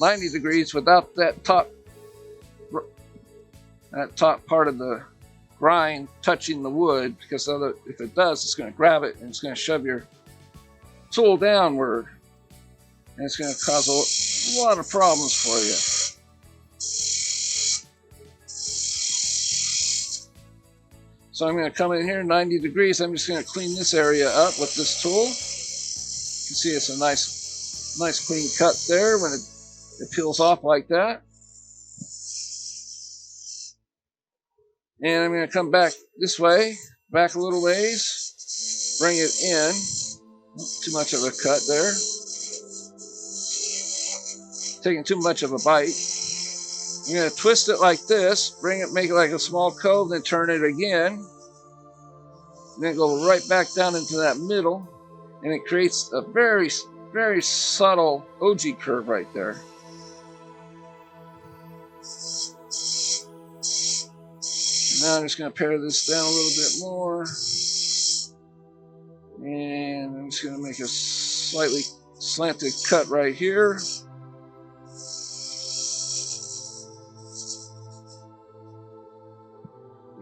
90 degrees without that top part of the grind touching the wood, because if it does, it's going to grab it and it's going to shove your tool downward. And it's going to cause a lot of problems for you. So I'm going to come in here 90 degrees. I'm just going to clean this area up with this tool. You can see it's a nice clean cut there when it peels off like that. And I'm going to come back this way, back a little ways, bring it in. Not too much of a cut there. Taking too much of a bite. I'm going to twist it like this, make it like a small cove, then turn it again. And then go right back down into that middle, and it creates a very, very subtle OG curve right there. Now I'm just going to pare this down a little bit more. And I'm just going to make a slightly slanted cut right here.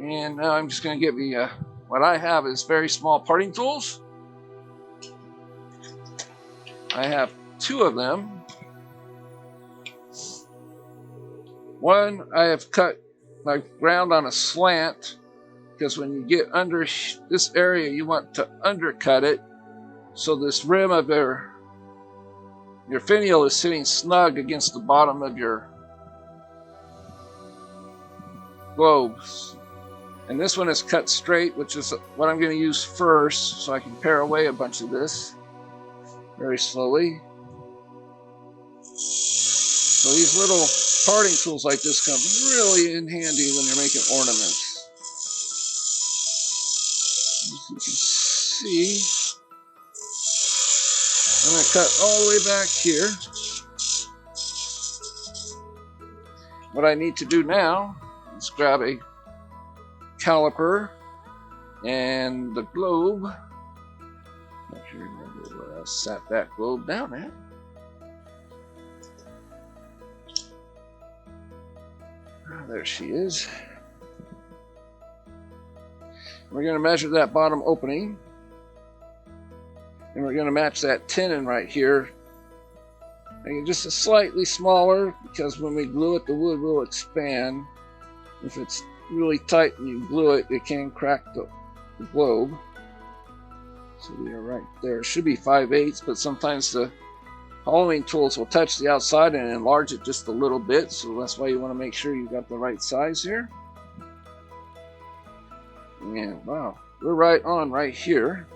And now I'm just going to get me what I have is very small parting tools. I have two of them. One I have cut my ground on a slant, because when you get under this area you want to undercut it so this rim of your finial is sitting snug against the bottom of your globes. And this one is cut straight, which is what I'm going to use first, so I can pare away a bunch of this very slowly. So these little parting tools like this come really in handy when you're making ornaments. As you can see, I'm going to cut all the way back here. What I need to do now is grab a caliper and the globe. Not sure remember where I sat that globe down at. There she is. We're going to measure that bottom opening, and we're going to match that tenon right here. Make it just a slightly smaller, because when we glue it, the wood will expand. If it's really tight and you glue it, it can crack the globe. So we are right there. It should be 5/8, but sometimes the hollowing tools will touch the outside and enlarge it just a little bit, so that's why you want to make sure you got the right size here. And wow, we're right on right here.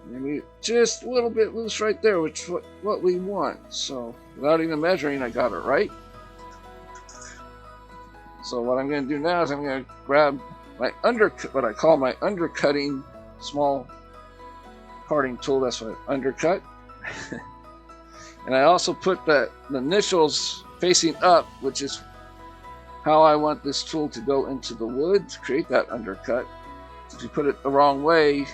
Maybe just a little bit loose right there, which is what we want. So without even measuring, I got it right. So what I'm going to do now is I'm going to grab my what I call my undercutting small parting tool. That's what undercut. And I also put the initials facing up, which is how I want this tool to go into the wood to create that undercut. If you put it the wrong way,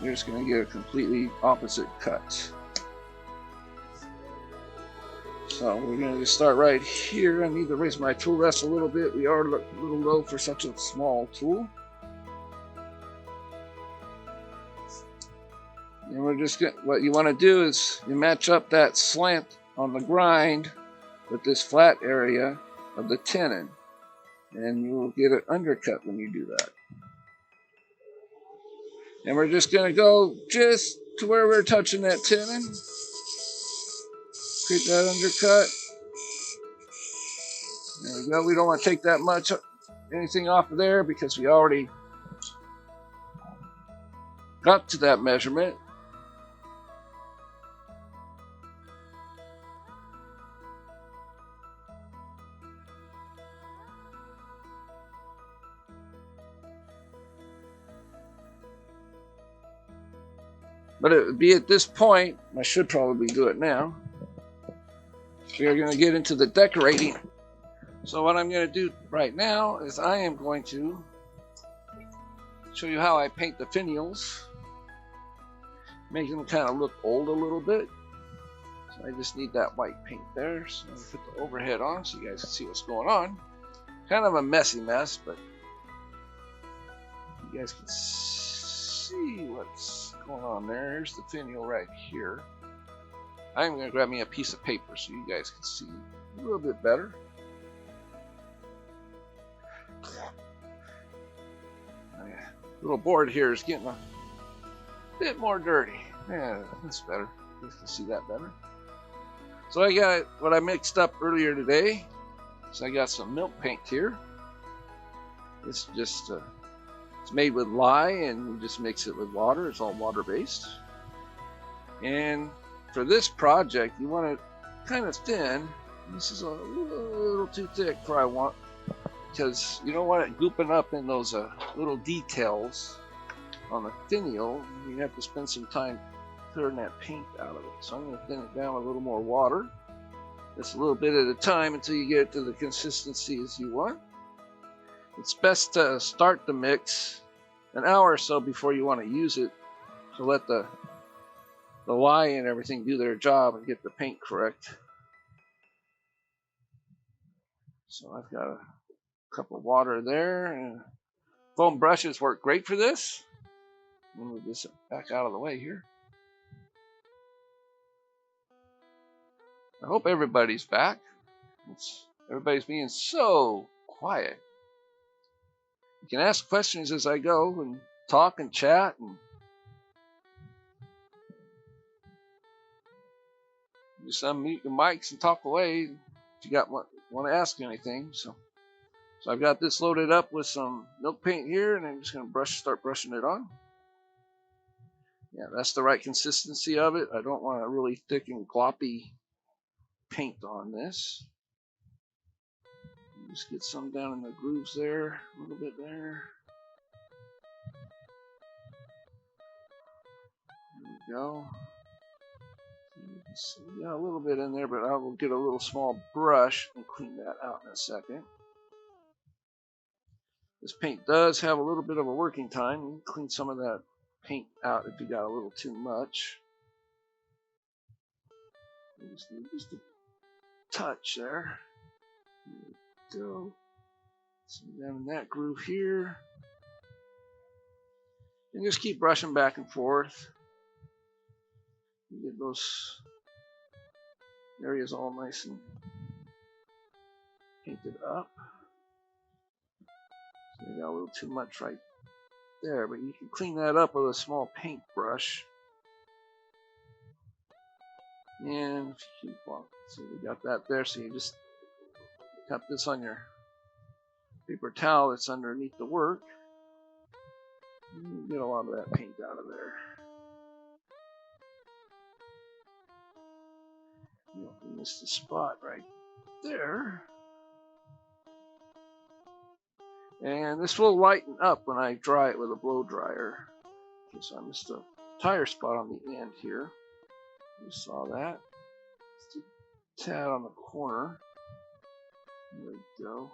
you're just going to get a completely opposite cut. So we're going to just start right here. I need to raise my tool rest a little bit. We are a little low for such a small tool. And we're just going, what you want to do is you match up that slant on the grind with this flat area of the tenon, and you will get an undercut when you do that. And we're just going to go just to where we're touching that tenon. Create that undercut. There we go. We don't want to take that much anything off of there because we already got to that measurement. But it would be at this point, I should probably do it now. We are going to get into the decorating. So what I'm going to do right now is I am going to show you how I paint the finials. Make them kind of look old a little bit. So I just need that white paint there. So I'm going to put the overhead on so you guys can see what's going on. Kind of a messy mess, but you guys can see what's going on there. Here's the finial right here. I'm going to grab me a piece of paper so you guys can see a little bit better. My little board here is getting a bit more dirty. Yeah, that's better. You can see that better. So I got what I mixed up earlier today. So I got some milk paint here. It's just it's made with lye, and you just mix it with water. It's all water based. And for this project, you want it kind of thin. This is a little too thick for I want, because you don't want it gooping up in those little details on the finial. You have to spend some time clearing that paint out of it. So I'm going to thin it down with a little more water, just a little bit at a time until you get it to the consistency as you want. It's best to start the mix an hour or so before you want to use it, to let the lye and everything do their job and get the paint correct. So I've got a cup of water there, and foam brushes work great for this. Move this back out of the way here. I hope everybody's back. Everybody's being so quiet. You can ask questions as I go and talk and chat and just unmute your mics and talk away if you want to ask anything. So I've got this loaded up with some milk paint here, and I'm just going to start brushing it on. Yeah, that's the right consistency of it. I don't want a really thick and gloppy paint on this. Just get some down in the grooves there, a little bit there. There we go. We got a little bit in there, but I will get a little small brush and clean that out in a second. This paint does have a little bit of a working time. You can clean some of that paint out if you got a little too much. Just need just a touch there. There we go. So down in that groove here. And just keep brushing back and forth. You get those areas all nice and painted up. So you got a little too much right there, but you can clean that up with a small paintbrush. And if you keep on, so we got that there. So you just tap this on your paper towel that's underneath the work. And you get a lot of that paint out of there. You don't miss the spot right there. And this will lighten up when I dry it with a blow dryer. Okay, so I missed a tire spot on the end here. You saw that. Just a tad on the corner. There we go.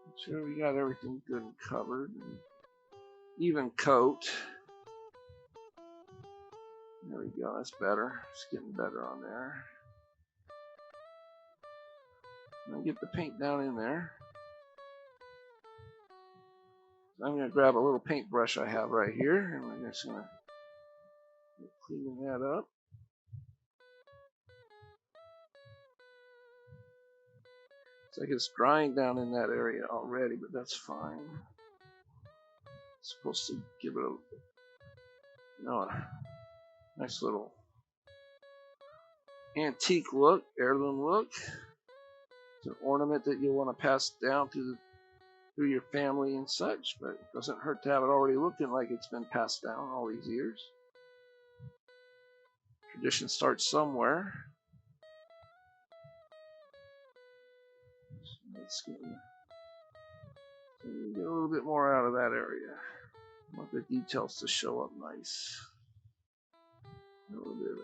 Make sure we got everything good and covered. And even coat. There we go, that's better. It's getting better on there. I'll get the paint down in there. I'm going to grab a little paintbrush I have right here, and we're just going to clean that up. It's like it's drying down in that area already, but that's fine. It's supposed to give it a nice little antique look, heirloom look. It's an ornament that you'll want to pass down through your family and such, but it doesn't hurt to have it already looking like it's been passed down all these years. Tradition starts somewhere. Let's get a little bit more out of that area. I want the details to show up nice. A little bit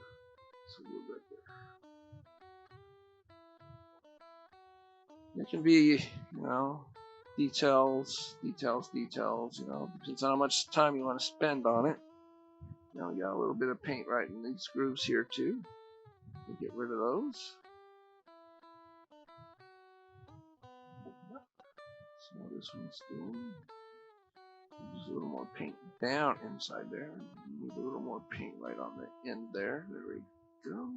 there. It can be, details, depends on how much time you want to spend on it. Now we got a little bit of paint right in these grooves here too. We'll get rid of those. See how this one's doing. Just a little more paint down inside there. Need a little more paint right on the end there. There we go.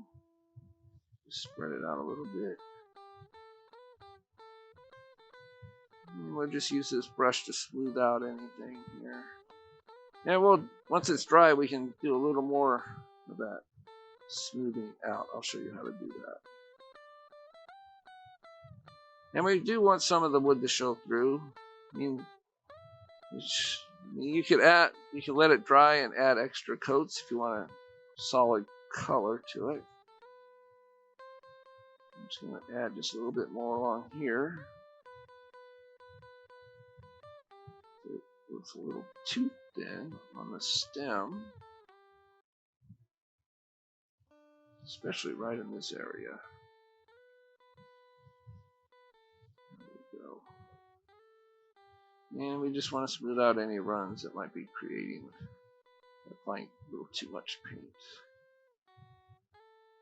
Just spread it out a little bit. And we'll just use this brush to smooth out anything here. And once it's dry, we can do a little more of that smoothing out. I'll show you how to do that. And we do want some of the wood to show through. You could let it dry and add extra coats if you want a solid color to it. I'm just going to add just a little bit more along here. It looks a little too thin on the stem, especially right in this area. And we just want to smooth out any runs that might be creating applying a little too much paint.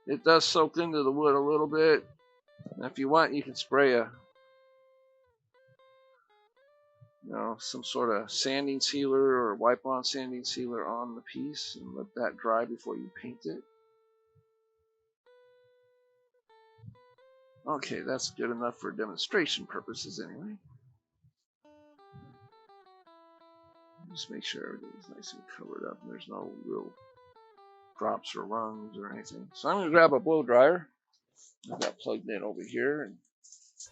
It does soak into the wood a little bit. And if you want, you can spray some sort of sanding sealer or wipe-on sanding sealer on the piece and let that dry before you paint it. Okay, that's good enough for demonstration purposes anyway. Just make sure everything's nice and covered up and there's no real drops or runs or anything. So I'm going to grab a blow dryer. I've got plugged in over here and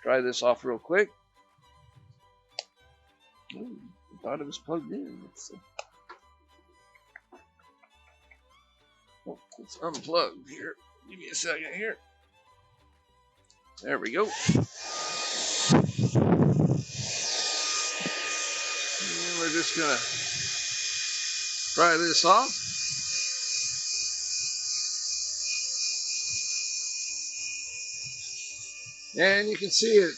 dry this off real quick. Ooh, I thought it was plugged in. It's unplugged here. Give me a second here. There we go. And we're just going to dry this off. And you can see it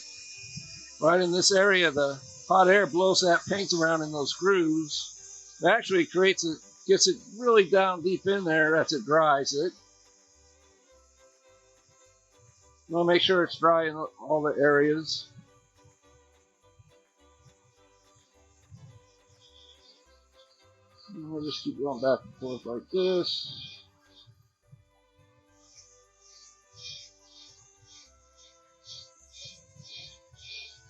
right in this area. The hot air blows that paint around in those grooves. It actually gets it really down deep in there as it dries it. You want to make sure it's dry in all the areas. And we'll just keep going back and forth like this.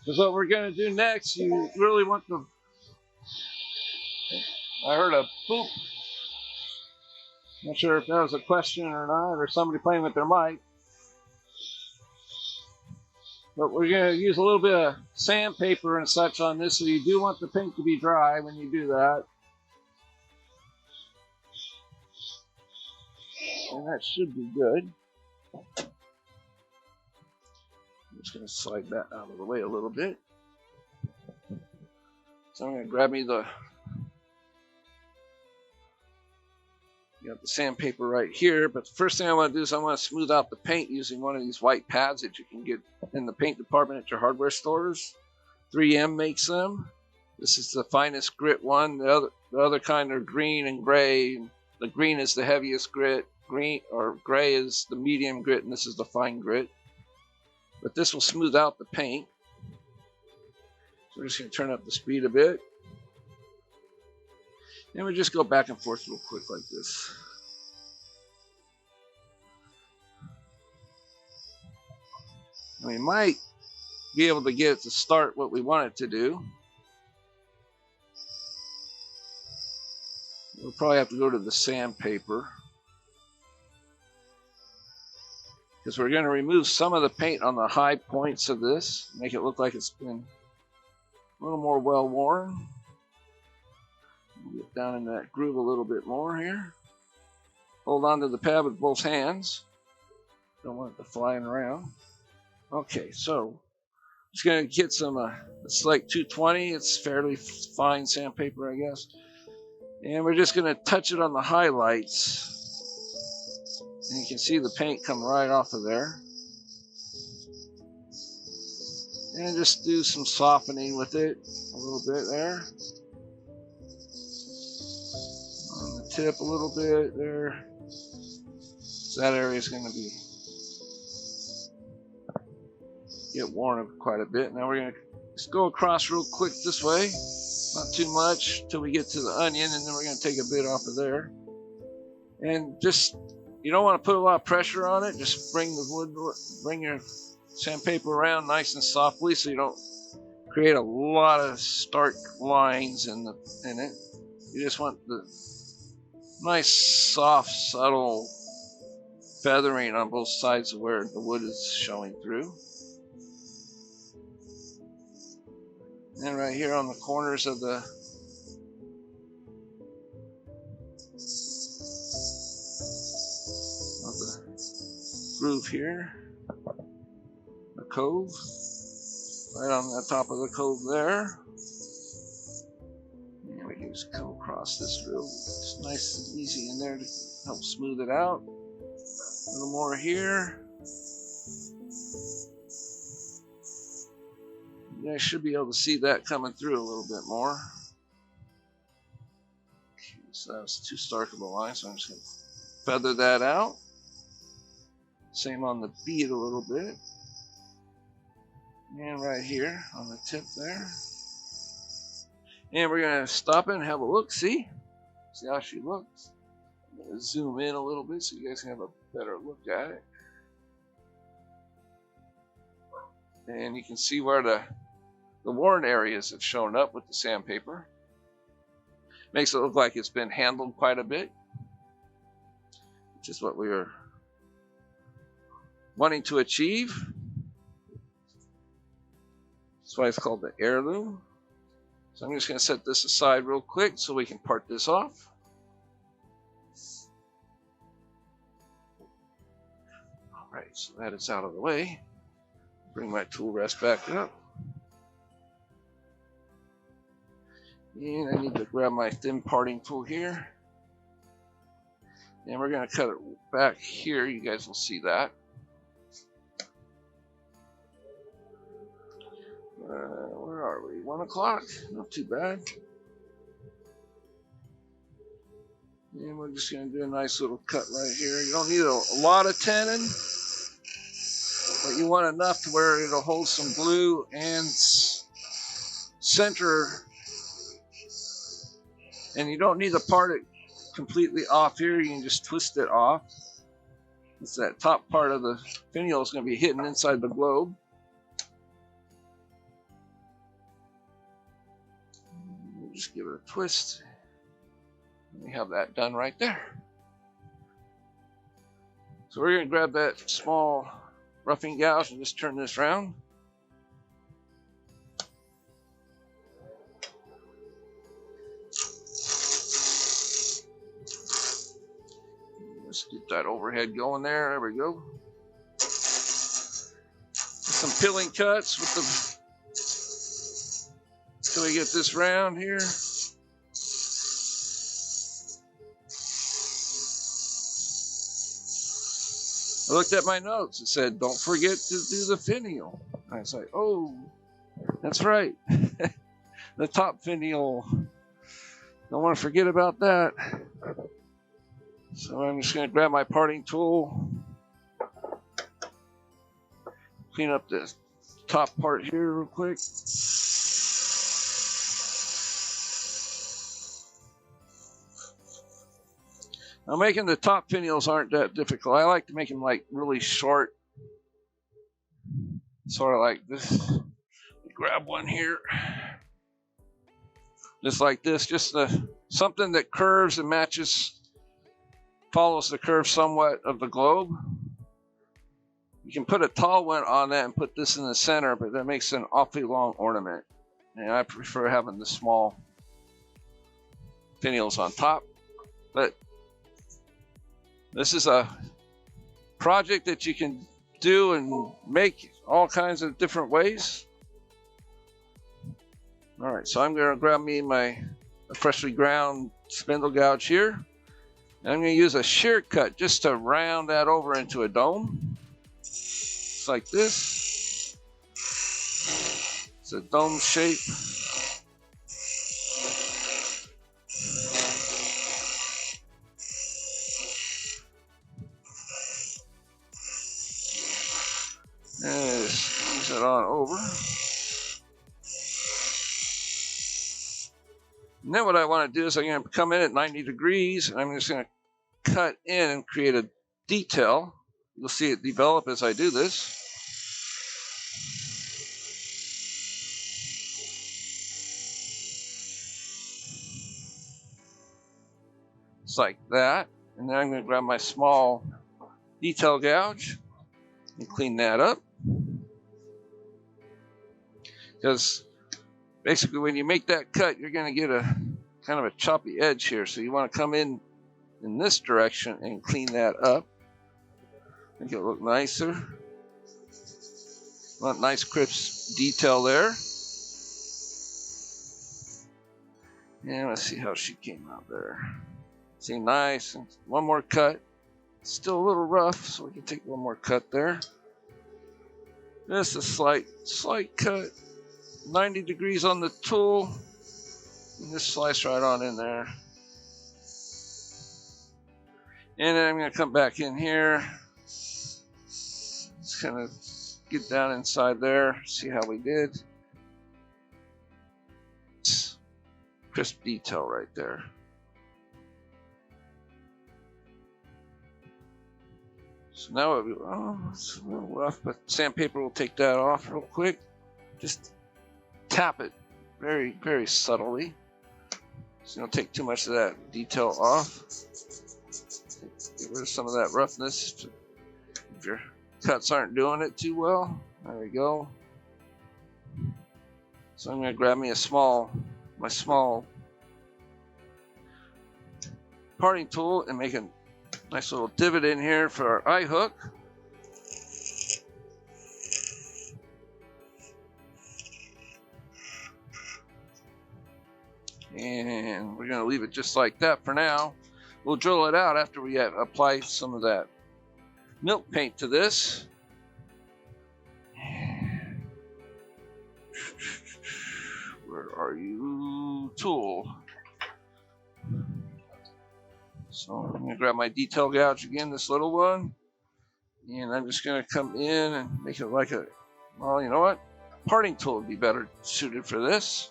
Because what we're going to do next, you really want to... I heard a boop. Not sure if that was a question or not, or somebody playing with their mic. But we're going to use a little bit of sandpaper and such on this, so you do want the paint to be dry when you do that. And that should be good. I'm just going to slide that out of the way a little bit. So I'm going to grab me the sandpaper right here, but the first thing I want to do is I want to smooth out the paint using one of these white pads that you can get in the paint department at your hardware stores. 3M makes them. This is the finest grit one. The other kind are green and gray. The green is the heaviest grit. Green or gray is the medium grit, and this is the fine grit. But this will smooth out the paint. So we're just going to turn up the speed a bit. And we just go back and forth real quick like this. We might be able to get it to start what we want it to do. We'll probably have to go to the sandpaper, because we're going to remove some of the paint on the high points of this, make it look like it's been a little more well worn. Get down in that groove a little bit more here. Hold on to the pad with both hands. Don't want it to flying around. Okay, so just going to get some, it's like 220. It's fairly fine sandpaper, I guess. And we're just going to touch it on the highlights. And you can see the paint come right off of there. And just do some softening with it a little bit there. On the tip a little bit there. So that area is going to be get worn quite a bit. Now we're going to just go across real quick this way. Not too much till we get to the onion, and then we're going to take a bit off of there. And just, you don't want to put a lot of pressure on it. Just bring your sandpaper around nice and softly so you don't create a lot of stark lines in it. You just want the nice, soft, subtle feathering on both sides of where the wood is showing through. And right here on the corners of the groove here, the cove, right on the top of the cove there. And we can just come across this real just nice and easy in there to help smooth it out. A little more here. You guys should be able to see that coming through a little bit more. Okay, so that was too stark of a line, so I'm just going to feather that out. Same on the bead a little bit. And right here on the tip there. And we're going to stop it and have a look, see how she looks. I'm going to zoom in a little bit so you guys can have a better look at it. And you can see where the worn areas have shown up with the sandpaper. Makes it look like it's been handled quite a bit, which is what we are wanting to achieve. That's why it's called the Heirloom. So I'm just going to set this aside real quick so we can part this off. Alright, so that is out of the way. Bring my tool rest back up. And I need to grab my thin parting tool here. And we're going to cut it back here. You guys will see that. Where are we? 1 o'clock? Not too bad. And we're just going to do a nice little cut right here. You don't need a lot of tannin, but you want enough to where it'll hold some glue and center. And you don't need to part it completely off here. You can just twist it off. It's that top part of the finial is going to be hidden inside the globe. We'll just give it a twist. We have that done right there. So we're going to grab that small roughing gouge and just turn this around. Let's get that overhead going there. There we go. Some pilling cuts with the till we get this round here. I looked at my notes. It said, don't forget to do the finial. I was like, oh, that's right. The top finial. Don't want to forget about that. So I'm just going to grab my parting tool. Clean up this top part here real quick. Now making the top finials aren't that difficult. I like to make them like really short. Sort of like this. Grab one here. Just like this. Just something that curves and matches, follows the curve somewhat of the globe. You can put a tall one on that and put this in the center, but that makes an awfully long ornament. And I prefer having the small finials on top. But this is a project that you can do and make all kinds of different ways. All right, so I'm going to grab me my freshly ground spindle gouge here. And I'm going to use a shear cut just to round that over into a dome. Just like this. It's a dome shape. And squeeze it on over. And then what I want to do is I'm going to come in at 90 degrees and I'm just going to cut in and create a detail. You'll see it develop as I do this. Just like that. And then I'm going to grab my small detail gouge and clean that up. Because basically when you make that cut, you're going to get a kind of a choppy edge here. So you want to come in this direction and clean that up. Make it look nicer. Want nice crisp detail there. And let's see how she came out there. See, nice. And one more cut. Still a little rough, so we can take one more cut there. Just a slight cut. 90 degrees on the tool. And just slice right on in there. And then I'm going to come back in here. Just kind of get down inside there. See how we did. Crisp detail right there. So now it's a little rough, but sandpaper will take that off real quick. Just tap it very, very subtly. So you don't take too much of that detail off. Get rid of some of that roughness if your cuts aren't doing it too well. There we go. So I'm going to grab me my small parting tool and make a nice little divot in here for our eye hook. And we're going to leave it just like that for now. We'll drill it out after we apply some of that milk paint to this. Where are you, tool? So I'm going to grab my detail gouge again, this little one. And I'm just going to come in and make it like a, well, you know what? Parting tool would be better suited for this.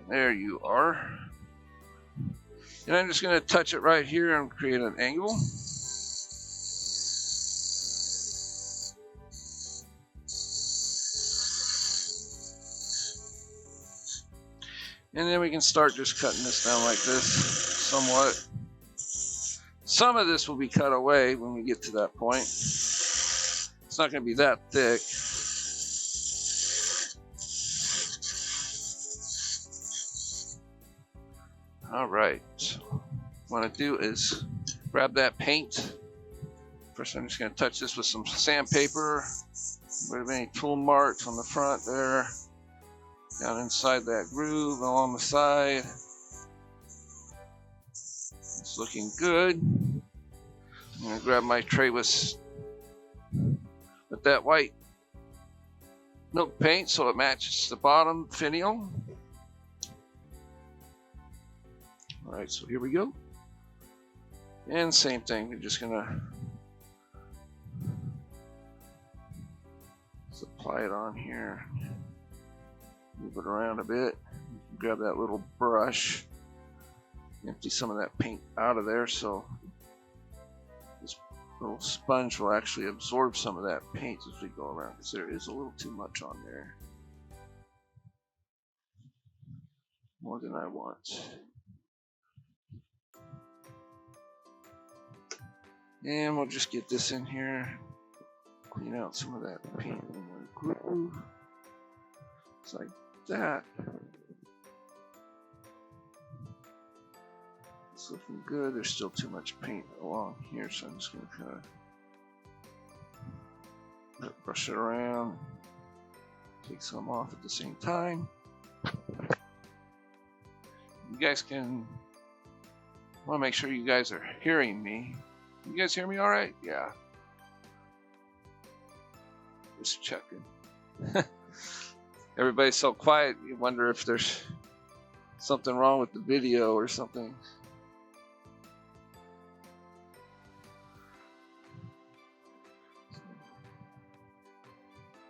There you are. And I'm just going to touch it right here and create an angle. And then we can start just cutting this down like this somewhat. Some of this will be cut away when we get to that point. It's not going to be that thick. All right, what I want to do is grab that paint. First, I'm just going to touch this with some sandpaper. Rid of any tool marks on the front there. Down inside that groove, along the side. It's looking good. I'm gonna grab my tray with that white milk paint so it matches the bottom finial. Alright, so here we go. And same thing, we're just gonna apply it on here. Move it around a bit. Grab that little brush. Empty some of that paint out of there so this little sponge will actually absorb some of that paint as we go around, because there is a little too much on there. More than I want. And we'll just get this in here. Clean out some of that paint in the groove. Just like that. It's looking good. There's still too much paint along here, so I'm just going to kind of brush it around. Take some off at the same time. You guys can, I want to make sure you guys are hearing me. You guys hear me all right? Yeah. Just checking. Everybody's so quiet, you wonder if there's something wrong with the video or something.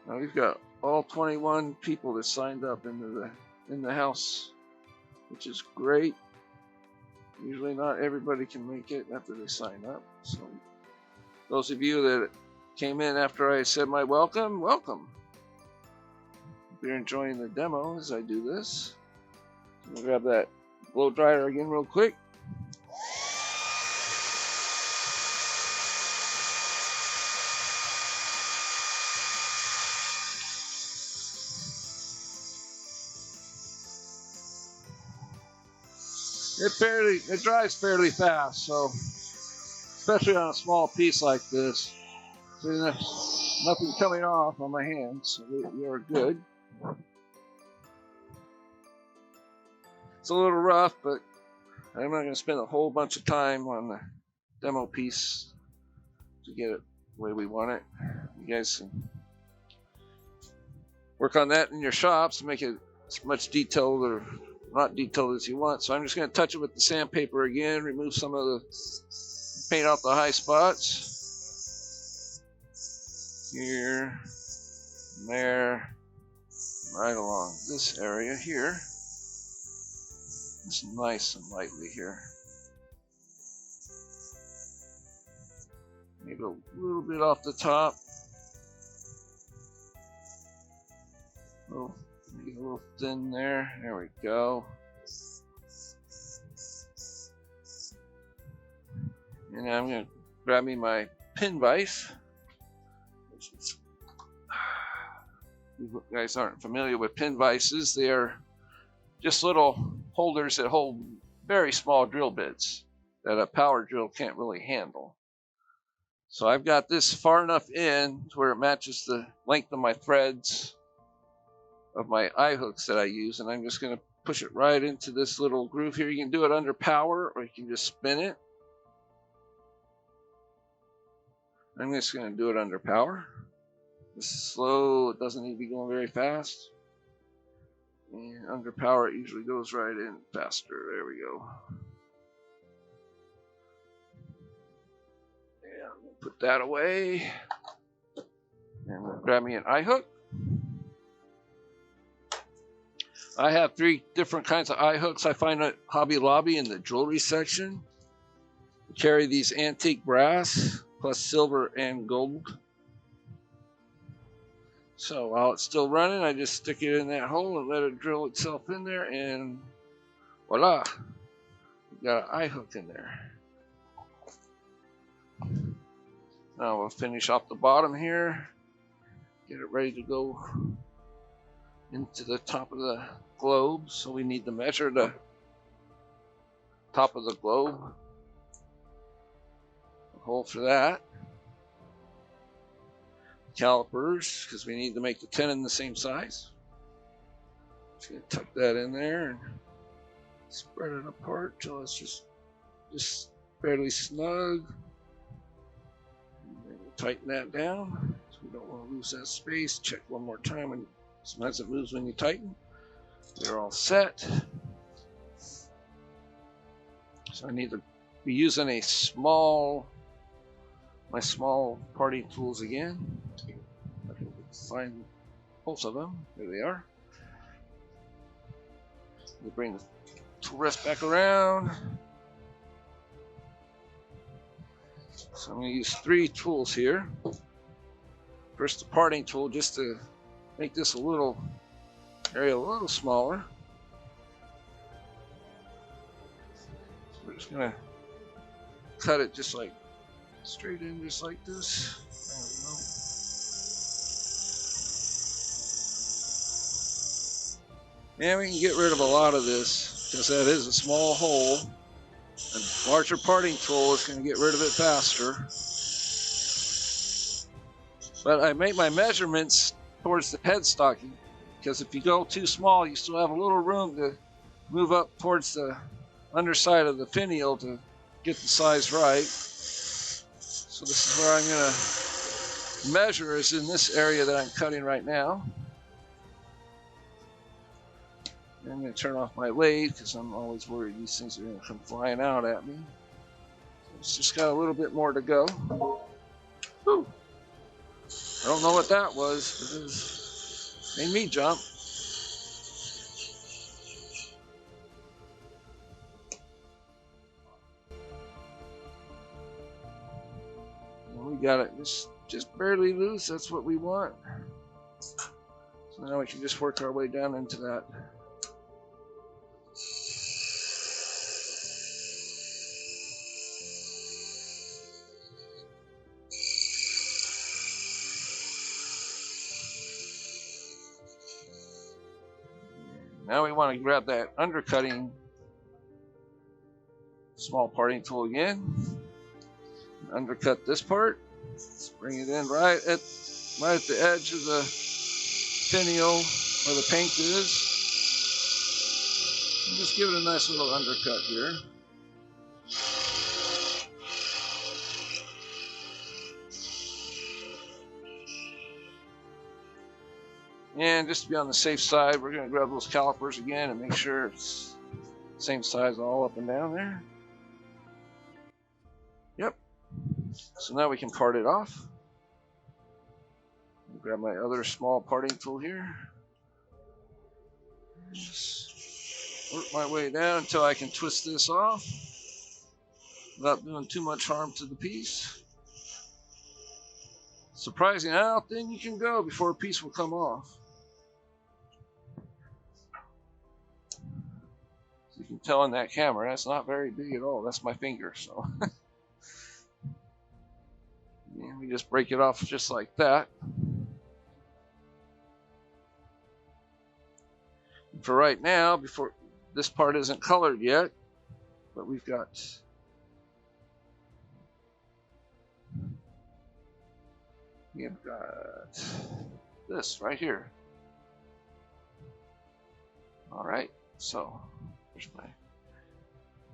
Now we've got all 21 people that signed up in the house, which is great. Usually not everybody can make it after they sign up. So those of you that came in after I said my welcome, welcome. Hope you're enjoying the demo as I do this. I'm gonna grab that blow dryer again real quick. It dries fairly fast, so especially on a small piece like this. So there's nothing coming off on my hands, so we are good. It's a little rough, but I'm not going to spend a whole bunch of time on the demo piece to get it the way we want it. You guys can work on that in your shops to make it as much detailed or not detailed as you want. So I'm just going to touch it with the sandpaper again, remove some of the paint off the high spots. Here, and there, right along this area here. Just nice and lightly here. Maybe a little bit off the top. Make it a little thin there. There we go. And I'm going to grab me my pin vise. You guys aren't familiar with pin vices. They are just little holders that hold very small drill bits that a power drill can't really handle. So I've got this far enough in to where it matches the length of my threads of my eye hooks that I use, and I'm just going to push it right into this little groove here. You can do it under power, or you can just spin it. I'm just going to do it under power. This is slow, it doesn't need to be going very fast. And under power, it usually goes right in faster. There we go. And I'm going to put that away. And we'll grab me an eye hook. I have 3 different kinds of eye hooks I find at Hobby Lobby in the jewelry section. I carry these antique brass plus silver and gold. So while it's still running, I just stick it in that hole and let it drill itself in there, and voila, we've got an eye hook in there. Now we'll finish off the bottom here, get it ready to go into the top of the globe. So we need to measure the top of the globe, a hole for that. calipers because we need to make the tenon the same size. Just gonna tuck that in there and spread it apart till it's just fairly snug. And we'll tighten that down so we don't want to lose that space. Check one more time, and sometimes it moves when you tighten. We're all set. So I need to be using my small parting tools again. I can find both of them. There they are. We'll bring the tool rest back around. So I'm going to use 3 tools here. First, the parting tool, just to make this area a little smaller. So we're just going to cut it just like straight in, just like this. There we go. And we can get rid of a lot of this because that is a small hole. A larger parting tool is going to get rid of it faster. But I make my measurements towards the headstock because if you go too small, you still have a little room to move up towards the underside of the finial to get the size right. So this is where I'm going to measure, is in this area that I'm cutting right now. I'm going to turn off my lathe because I'm always worried these things are going to come flying out at me. So it's just got a little bit more to go. Whew. I don't know what that was, but it made me jump. And we got it just barely loose. That's what we want. So now we can just work our way down into that. Now we want to grab that undercutting small parting tool again. Undercut this part. Let's bring it in right at the edge of the finial where the paint is. And just give it a nice little undercut here. And just to be on the safe side, we're going to grab those calipers again and make sure it's the same size all up and down there. Yep. So now we can part it off. I'll grab my other small parting tool here. Just work my way down until I can twist this off without doing too much harm to the piece. Surprising how thin you can go before a piece will come off. You can tell in that camera that's not very big at all. That's my finger, so and we just break it off just like that. And for right now, before this part isn't colored yet, but we've got this right here. All right, so there's my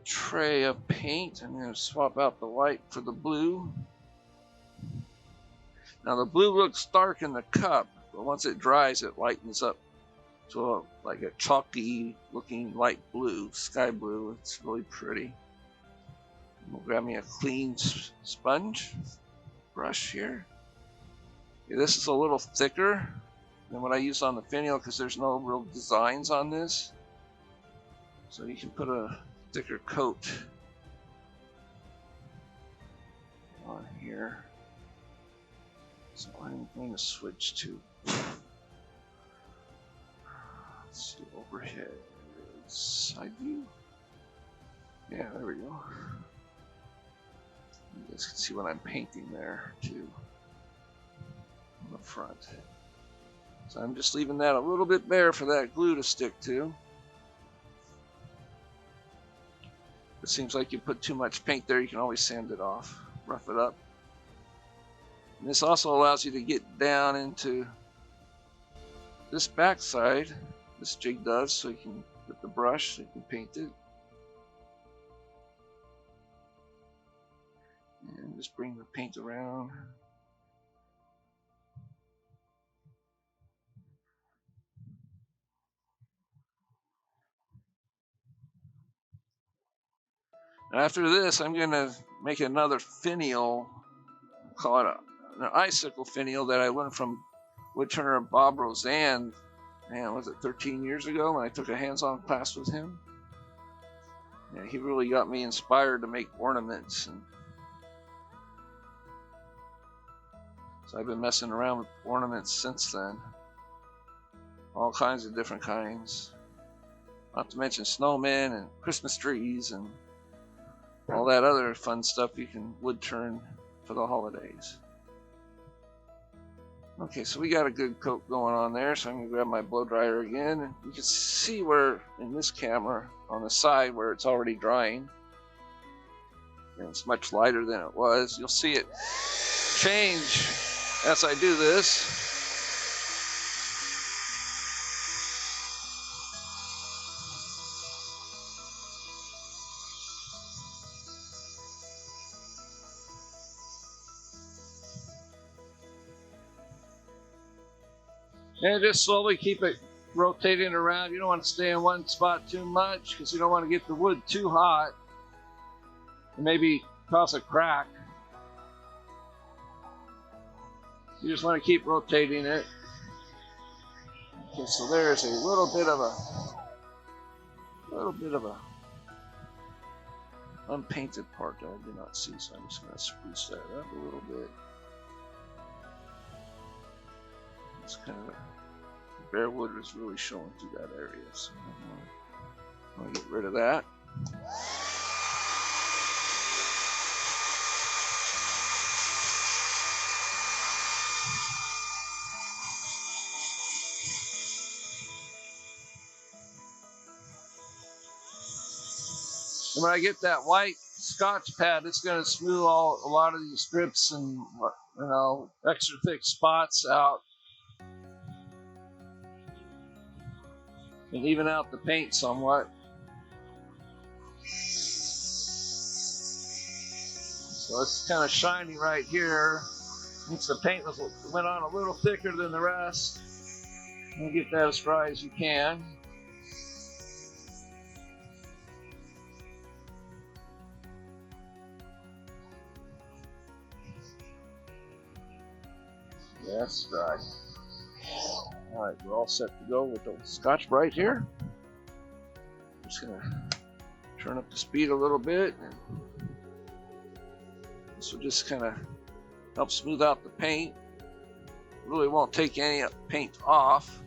tray of paint. I'm going to swap out the white for the blue. Now the blue looks dark in the cup, but once it dries, it lightens up to like a chalky looking light blue, sky blue. It's really pretty. We'll grab me a clean sponge brush here. Okay, this is a little thicker than what I used on the finial because there's no real designs on this. So you can put a thicker coat on here. So I'm going to switch to, let's see, overhead side view. Yeah, there we go. You guys can see what I'm painting there too on the front. So I'm just leaving that a little bit bare for that glue to stick to. It seems like you put too much paint there, you can always sand it off, rough it up. And this also allows you to get down into this backside. This jig does, so you can, with the brush, so you can paint it. And just bring the paint around. And after this, I'm going to make another finial, call it an icicle finial that I learned from woodturner Bob Roseanne. Man, was it 13 years ago when I took a hands-on class with him? Yeah, he really got me inspired to make ornaments. And so I've been messing around with ornaments since then. All kinds of different kinds. Not to mention snowmen and Christmas trees and all that other fun stuff you can wood turn for the holidays. Okay, so we got a good coat going on there, so I'm going to grab my blow dryer again. And you can see where, in this camera, on the side where it's already drying. And it's much lighter than it was. You'll see it change as I do this. And just slowly keep it rotating around. You don't want to stay in one spot too much because you don't want to get the wood too hot and maybe cause a crack. You just want to keep rotating it. Okay, so there's a little bit of a unpainted part that I did not see, so I'm just going to spruce that up a little bit. It's kind of, the bare wood is really showing through that area, so I'm going to get rid of that. And when I get that white Scotch pad, it's going to smooth a lot of these strips and, you know, extra thick spots out. And even out the paint somewhat. So it's kind of shiny right here. Since the paint went on a little thicker than the rest. And get that as dry as you can. Yeah, that's dry. Alright, we're all set to go with the Scotch Brite here. Just going to turn up the speed a little bit. This will just kind of help smooth out the paint. It really won't take any paint off.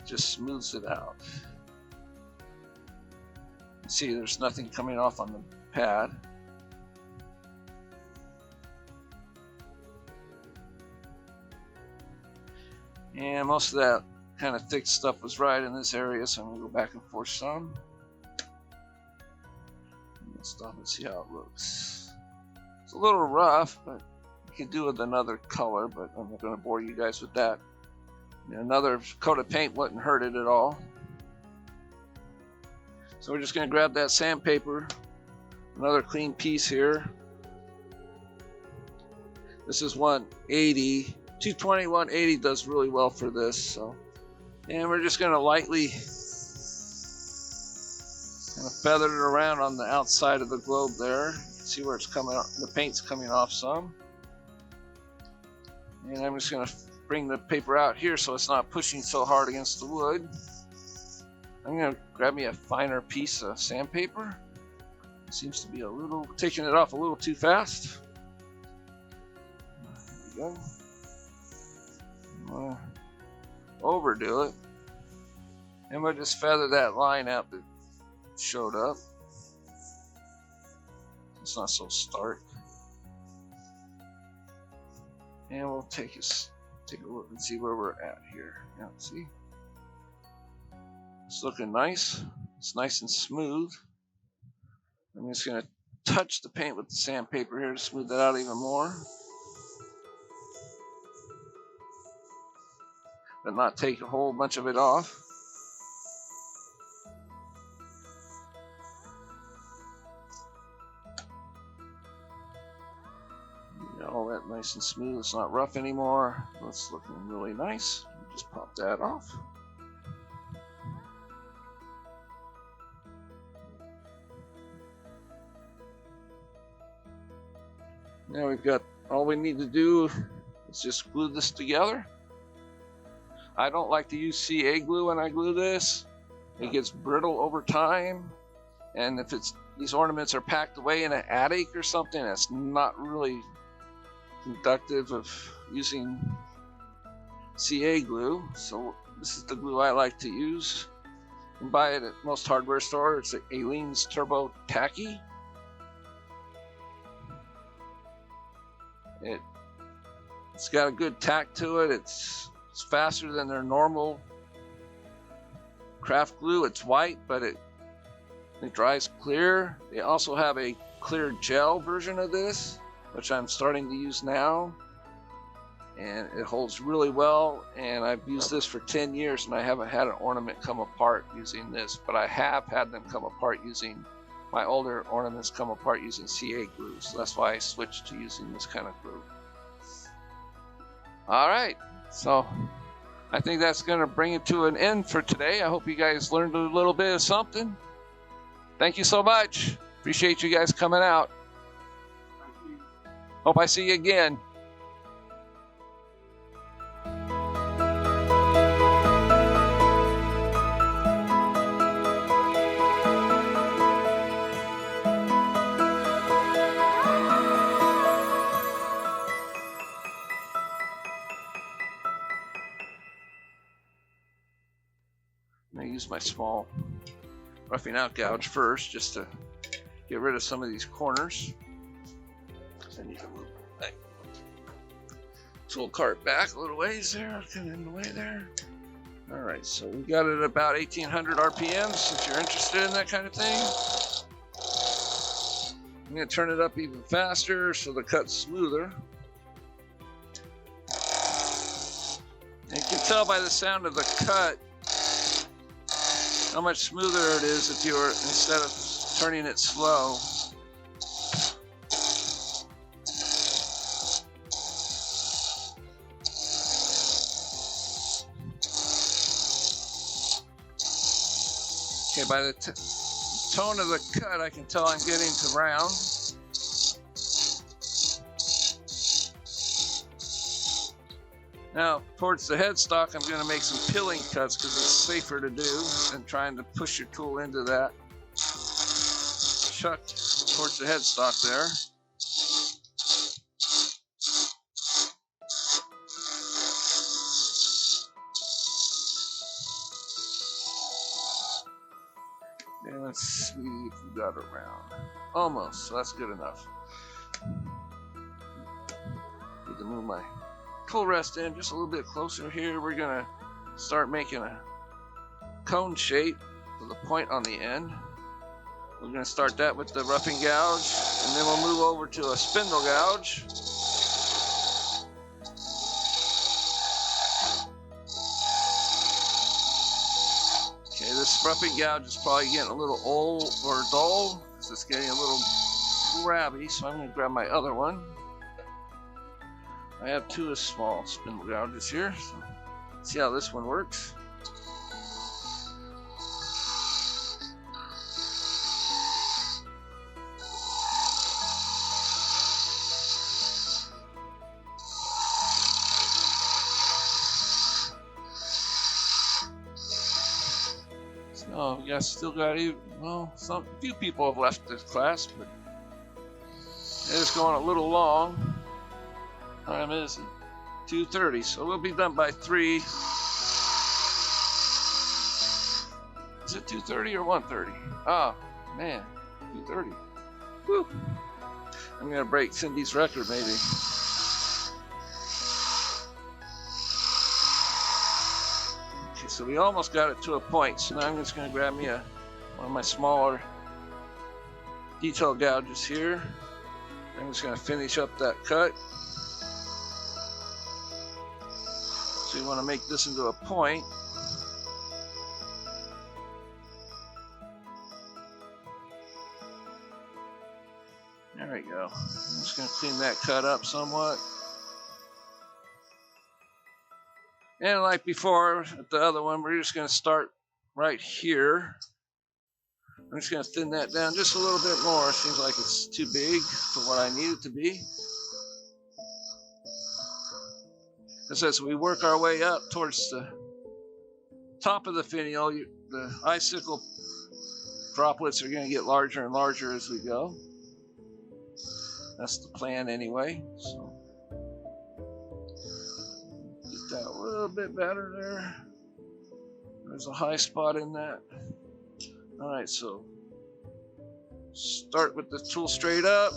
It just smooths it out. See, there's nothing coming off on the pad. And most of that kind of thick stuff was right in this area, so I'm going to go back and forth some. Let's stop and see how it looks. It's a little rough, but you can do with another color, but I'm not going to bore you guys with that. And another coat of paint wouldn't hurt it at all. So we're just going to grab that sandpaper, another clean piece here. This is 180. 220, 180 does really well for this. So, and we're just going to lightly kind of feather it around on the outside of the globe there. See where it's coming out, the paint's coming off some. And I'm just going to bring the paper out here so it's not pushing so hard against the wood. I'm going to grab me a finer piece of sandpaper. It seems to be taking it off a little too fast. There we go. Overdo it, and we'll just feather that line out that showed up. It's not so stark, and we'll take a look and see where we're at here. Yeah, see, it's looking nice. It's nice and smooth. I'm just going to touch the paint with the sandpaper here to smooth that out even more. but not take a whole bunch of it off. Get all that nice and smooth. It's not rough anymore. It's looking really nice. Just pop that off. Now we've got, all we need to do is just glue this together. I don't like to use CA glue when I glue this. It gets brittle over time, and if these ornaments are packed away in an attic or something, that's not really conductive of using CA glue. So this is the glue I like to use. You can buy it at most hardware stores. It's Aleene's Turbo Tacky. It's got a good tack to it. It's faster than their normal craft glue. It's white, but it dries clear. They also have a clear gel version of this, which I'm starting to use now, and it holds really well. And I've used this for 10 years and I haven't had an ornament come apart using this, but I have had them come apart using my older ornaments come apart using CA glue, so that's why I switched to using this kind of glue. Alright, so I think that's going to bring it to an end for today. I hope you guys learned a little bit of something. Thank you so much. Appreciate you guys coming out. Hope I see you again. I use my small roughing out gouge first, just to get rid of some of these corners. I need to move my tool cart back a little ways there, kind of in the way there. All right, so we got it at about 1800 RPMs. If you're interested in that kind of thing, I'm going to turn it up even faster so the cut's smoother. And you can tell by the sound of the cut how much smoother it is if you were, instead of turning it slow. Okay, by the tone of the cut, I can tell I'm getting to round. Now, towards the headstock, I'm going to make some pilling cuts because it's safer to do than trying to push your tool into that chuck towards the headstock there. And let's see if we got it round. Almost, so that's good enough. Need to move my tool rest in just a little bit closer here. We're gonna start making a cone shape with a point on the end. We're gonna start that with the roughing gouge, and then we'll move over to a spindle gouge. Okay, this roughing gouge is probably getting a little old or dull because it's getting a little grabby, so I'm gonna grab my other one. I have two small spindle gouges here, so let's see how this one works. So we still got even, well, a few people have left this class, but it's going a little long. Time is 2:30, so we'll be done by 3. Is it 2:30 or 1:30? Oh man, 2:30. Woo! I'm gonna break Cindy's record maybe. Okay, so we almost got it to a point. So now I'm just gonna grab me one of my smaller detail gouges here. I'm just gonna finish up that cut. So we want to make this into a point. There we go. I'm just going to clean that cut up somewhat. And like before, at the other one, we're just going to start right here. I'm just going to thin that down just a little bit more. It seems like it's too big for what I need it to be. Because as we work our way up towards the top of the finial, the icicle droplets are going to get larger and larger as we go. That's the plan anyway. So get that a little bit better there. There's a high spot in that. Alright, so start with the tool straight up,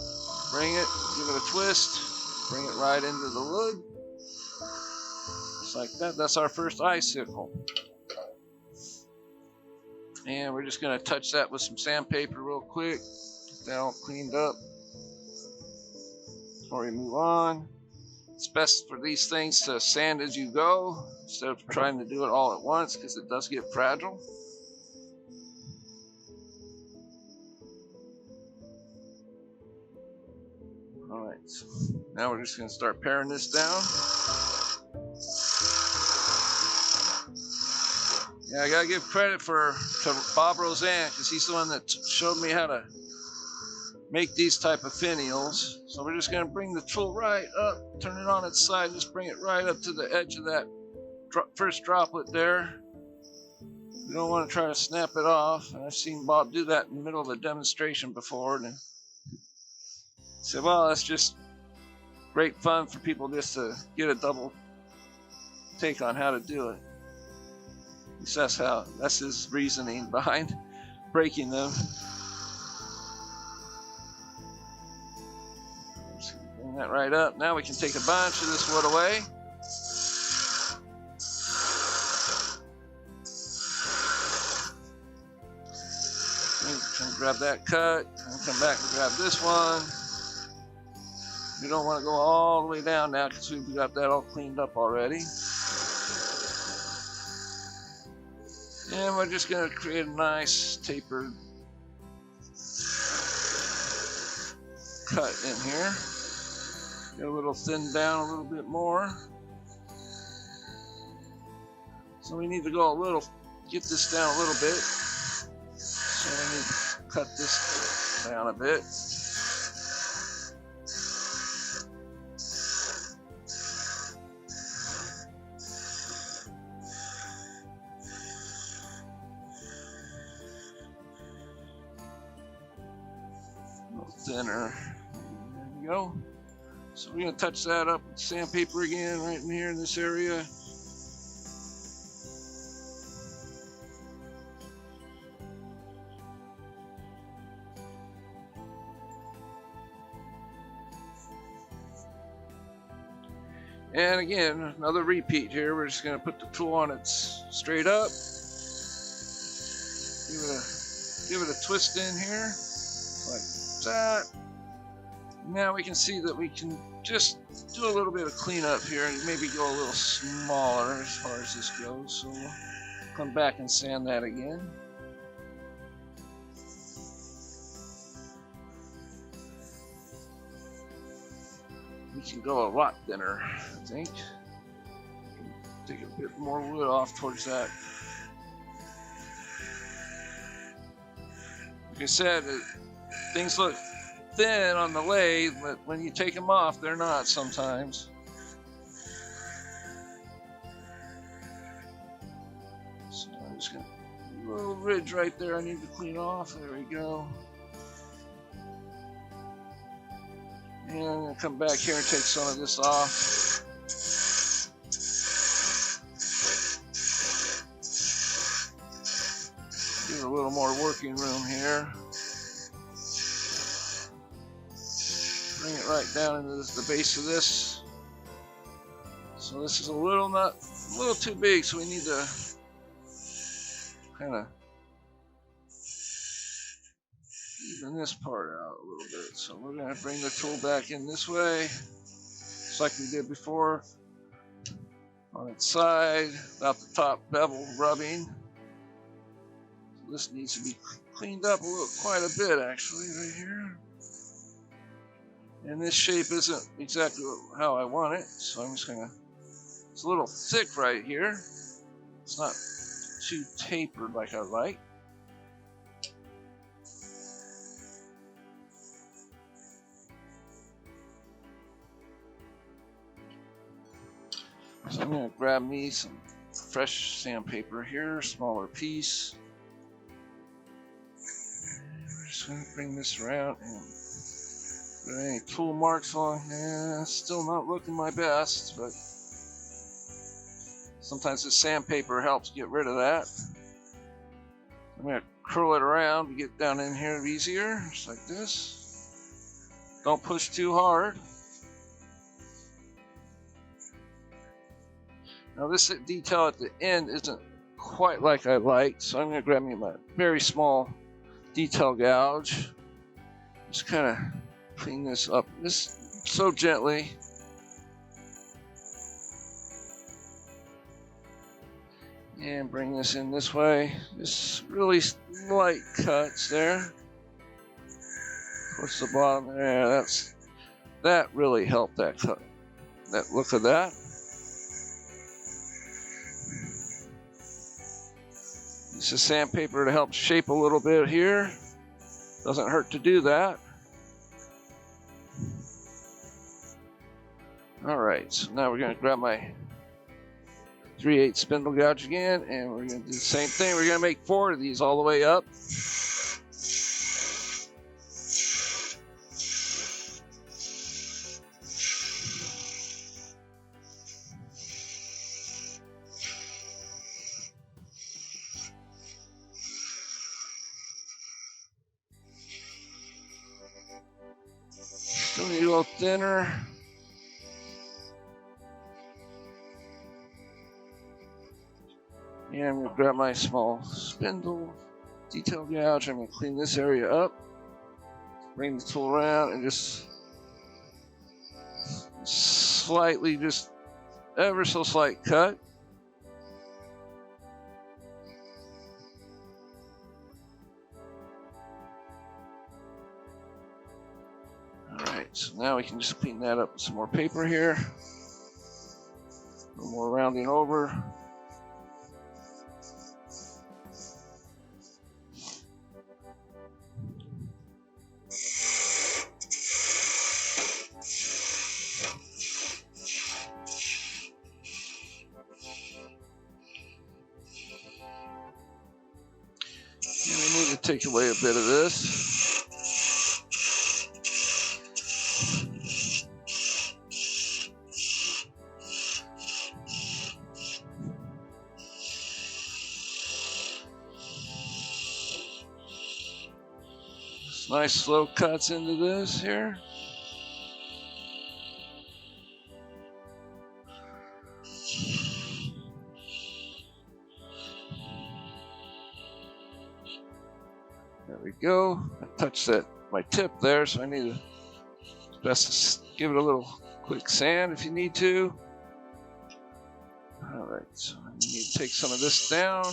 bring it, give it a twist, bring it right into the wood. Just like that. That's our first icicle. And we're just going to touch that with some sandpaper real quick. Get that all cleaned up before we move on. It's best for these things to sand as you go instead of trying to do it all at once, because it does get fragile. Alright, so now we're just going to start paring this down. Yeah, I gotta give credit to Bob Roseanne, because he's the one that showed me how to make these type of finials. So we're just gonna bring the tool right up, turn it on its side, just bring it right up to the edge of that first droplet there. We don't want to try to snap it off. And I've seen Bob do that in the middle of a demonstration before, and said, well, that's just great fun for people just to get a double take on how to do it. That's his reasoning behind breaking them. Just bring that right up. Now we can take a bunch of this wood away. Grab that cut and come back and grab this one. We don't want to go all the way down now because we've got that all cleaned up already. And we're just going to create a nice tapered cut in here. Get a little thinned down a little bit more. So we need to go get this down a little bit. So we need to cut this down a bit. Thinner. There we go. So we're going to touch that up with sandpaper again right in here in this area. And again, another repeat here. We're just going to put the tool on its straight up. Give it a twist in here, like that. Now we can see that we can just do a little bit of cleanup here and maybe go a little smaller as far as this goes. So we'll come back and sand that again. We can go a lot thinner, I think. Take a bit more wood off towards that. Like I said, things look thin on the lathe, but when you take them off, they're not sometimes. So I'm just going to, a little ridge right there I need to clean off. There we go. And I'm going to come back here and take some of this off. Give it a little more working room here. Bring it right down into the base of this. So this is a little too big, so we need to kind of even this part out a little bit. So we're going to bring the tool back in this way, just like we did before. on its side, about the top bevel rubbing. So this needs to be cleaned up quite a bit actually right here. And this shape isn't exactly how I want it, so I'm just gonna, it's a little thick right here. It's not too tapered like I like. So I'm gonna grab me some fresh sandpaper here, smaller piece. And we're just gonna bring this around and put any tool marks on. Yeah, still not looking my best, but sometimes the sandpaper helps get rid of that. I'm gonna curl it around to get down in here easier, just like this. Don't push too hard. Now this detail at the end isn't quite like I like, so I'm going to grab me my very small detail gouge. Just kind of clean this up just so gently. And bring this in this way. Just really light cuts there. Towards the bottom there. That really helped that cut. That look of that. Use the sandpaper to help shape a little bit here. Doesn't hurt to do that. Alright, so now we're going to grab my 3/8 spindle gouge again, and we're going to do the same thing. We're going to make 4 of these all the way up. Still need a little thinner. And I'm going to grab my small spindle detail gouge. I'm going to clean this area up. Bring the tool around and just slightly, just ever so slight cut. Alright, so now we can just clean that up with some more paper here. A little more rounding over. And we need to take away a bit of this. Nice slow cuts into this here. There we go. I touched my tip there, so I need to best give it a little quick sand if you need to. All right, so I need to take some of this down.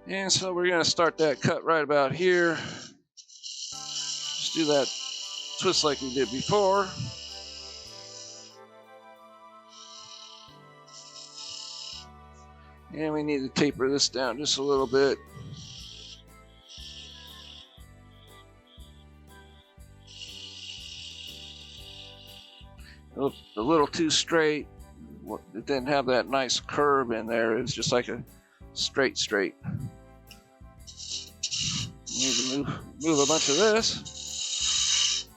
And so we're going to start that cut right about here. Just do that twist like we did before. And we need to taper this down just a little bit. It looked a little too straight. It didn't have that nice curve in there. It's just like a straight. You need to move a bunch of this.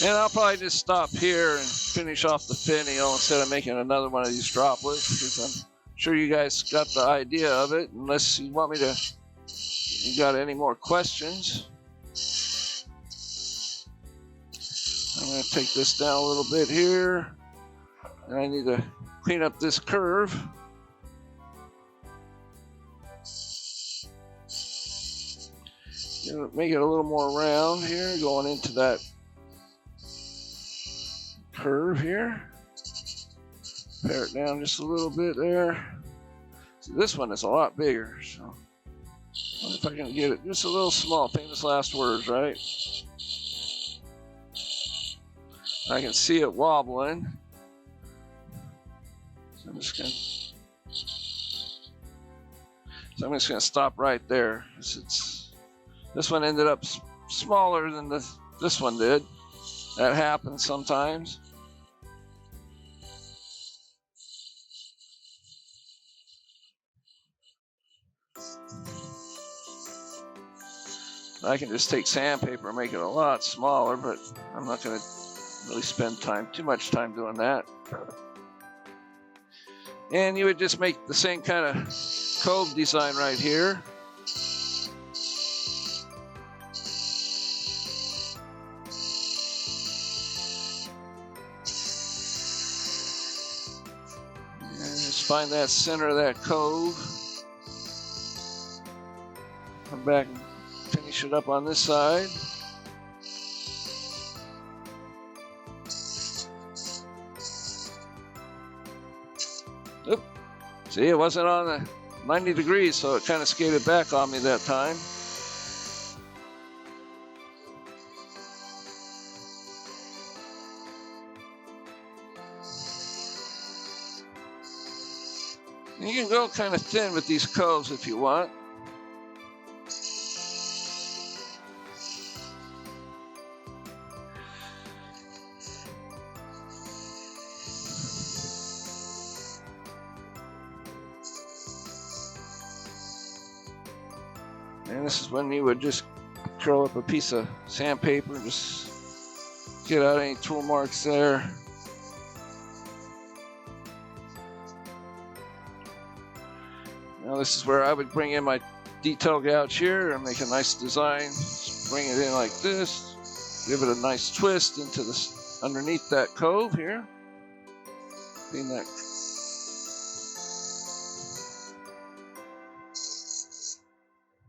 And I'll probably just stop here and finish off the finial instead of making another one of these droplets, because I'm sure you guys got the idea of it, unless you want me to, you got any more questions. I'm going to take this down a little bit here, and I need to clean up this curve. Make it a little more round here, going into that curve here. Pare it down just a little bit there. See, this one is a lot bigger, so I wonder if I can get it just a little small. Famous last words, right? I can see it wobbling. So I'm just gonna stop right there. This one ended up smaller than this one did. That happens sometimes. I can just take sandpaper and make it a lot smaller, but I'm not going to really spend too much time doing that. And you would just make the same kind of cove design right here. And just find that center of that cove. Come back and finish it up on this side. Oop. See, it wasn't on the 90 degrees, so it kind of skated back on me that time. And you can go kind of thin with these coves if you want. And this is when you would just curl up a piece of sandpaper and just get out any tool marks there. Now this is where I would bring in my detail gouge here and make a nice design. Just bring it in like this. Give it a nice twist into this underneath that cove here. Clean that.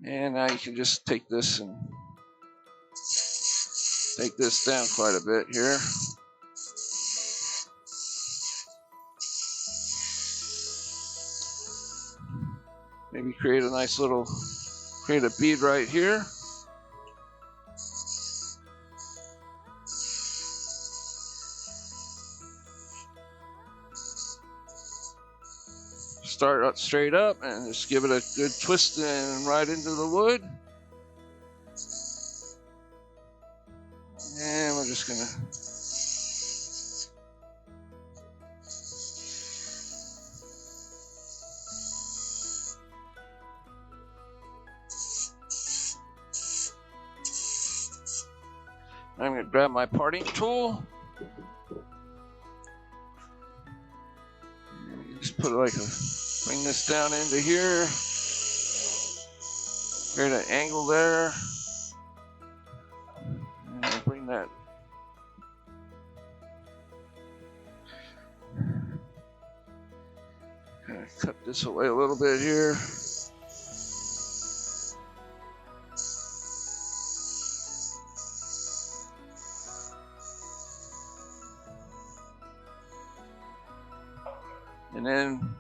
And now you can just take this and take this down quite a bit here. Maybe create a bead right here. Start up straight up and just give it a good twist and right into the wood. And we're just gonna I'm gonna grab my parting tool. Just put it like bring this down into here. Create an angle there. And bring that. Kind of cut this away a little bit here. And then,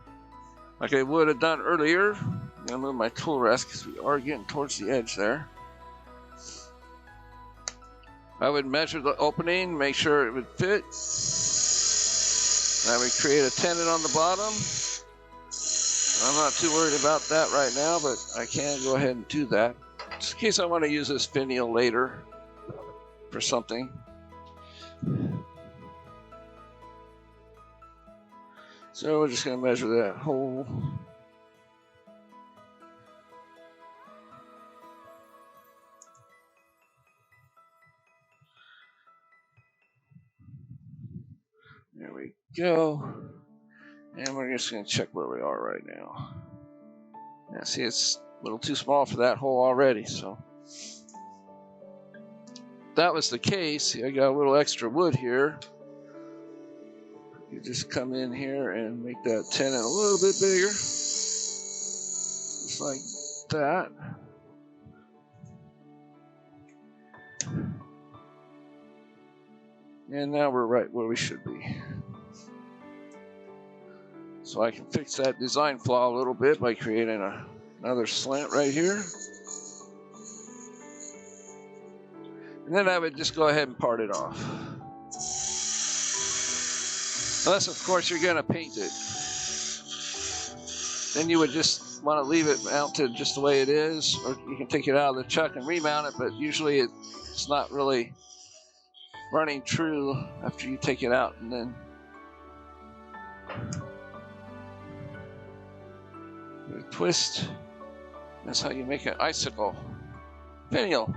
like I would have done earlier, I'm gonna move my tool rest because we are getting towards the edge there. I would measure the opening, make sure it would fit. Now we create a tenon on the bottom. I'm not too worried about that right now, but I can go ahead and do that. Just in case I want to use this finial later for something. So we're just going to measure that hole. There we go. And we're just going to check where we are right now. Yeah, see, it's a little too small for that hole already. So if that was the case, see, I got a little extra wood here. You just come in here and make that tenon a little bit bigger. Just like that. And now we're right where we should be. So I can fix that design flaw a little bit by creating another slant right here. And then I would just go ahead and part it off. Unless, of course, you're going to paint it. Then you would just want to leave it mounted just the way it is, or you can take it out of the chuck and remount it, but usually it's not really running true after you take it out. And then twist. That's how you make an icicle. Finial.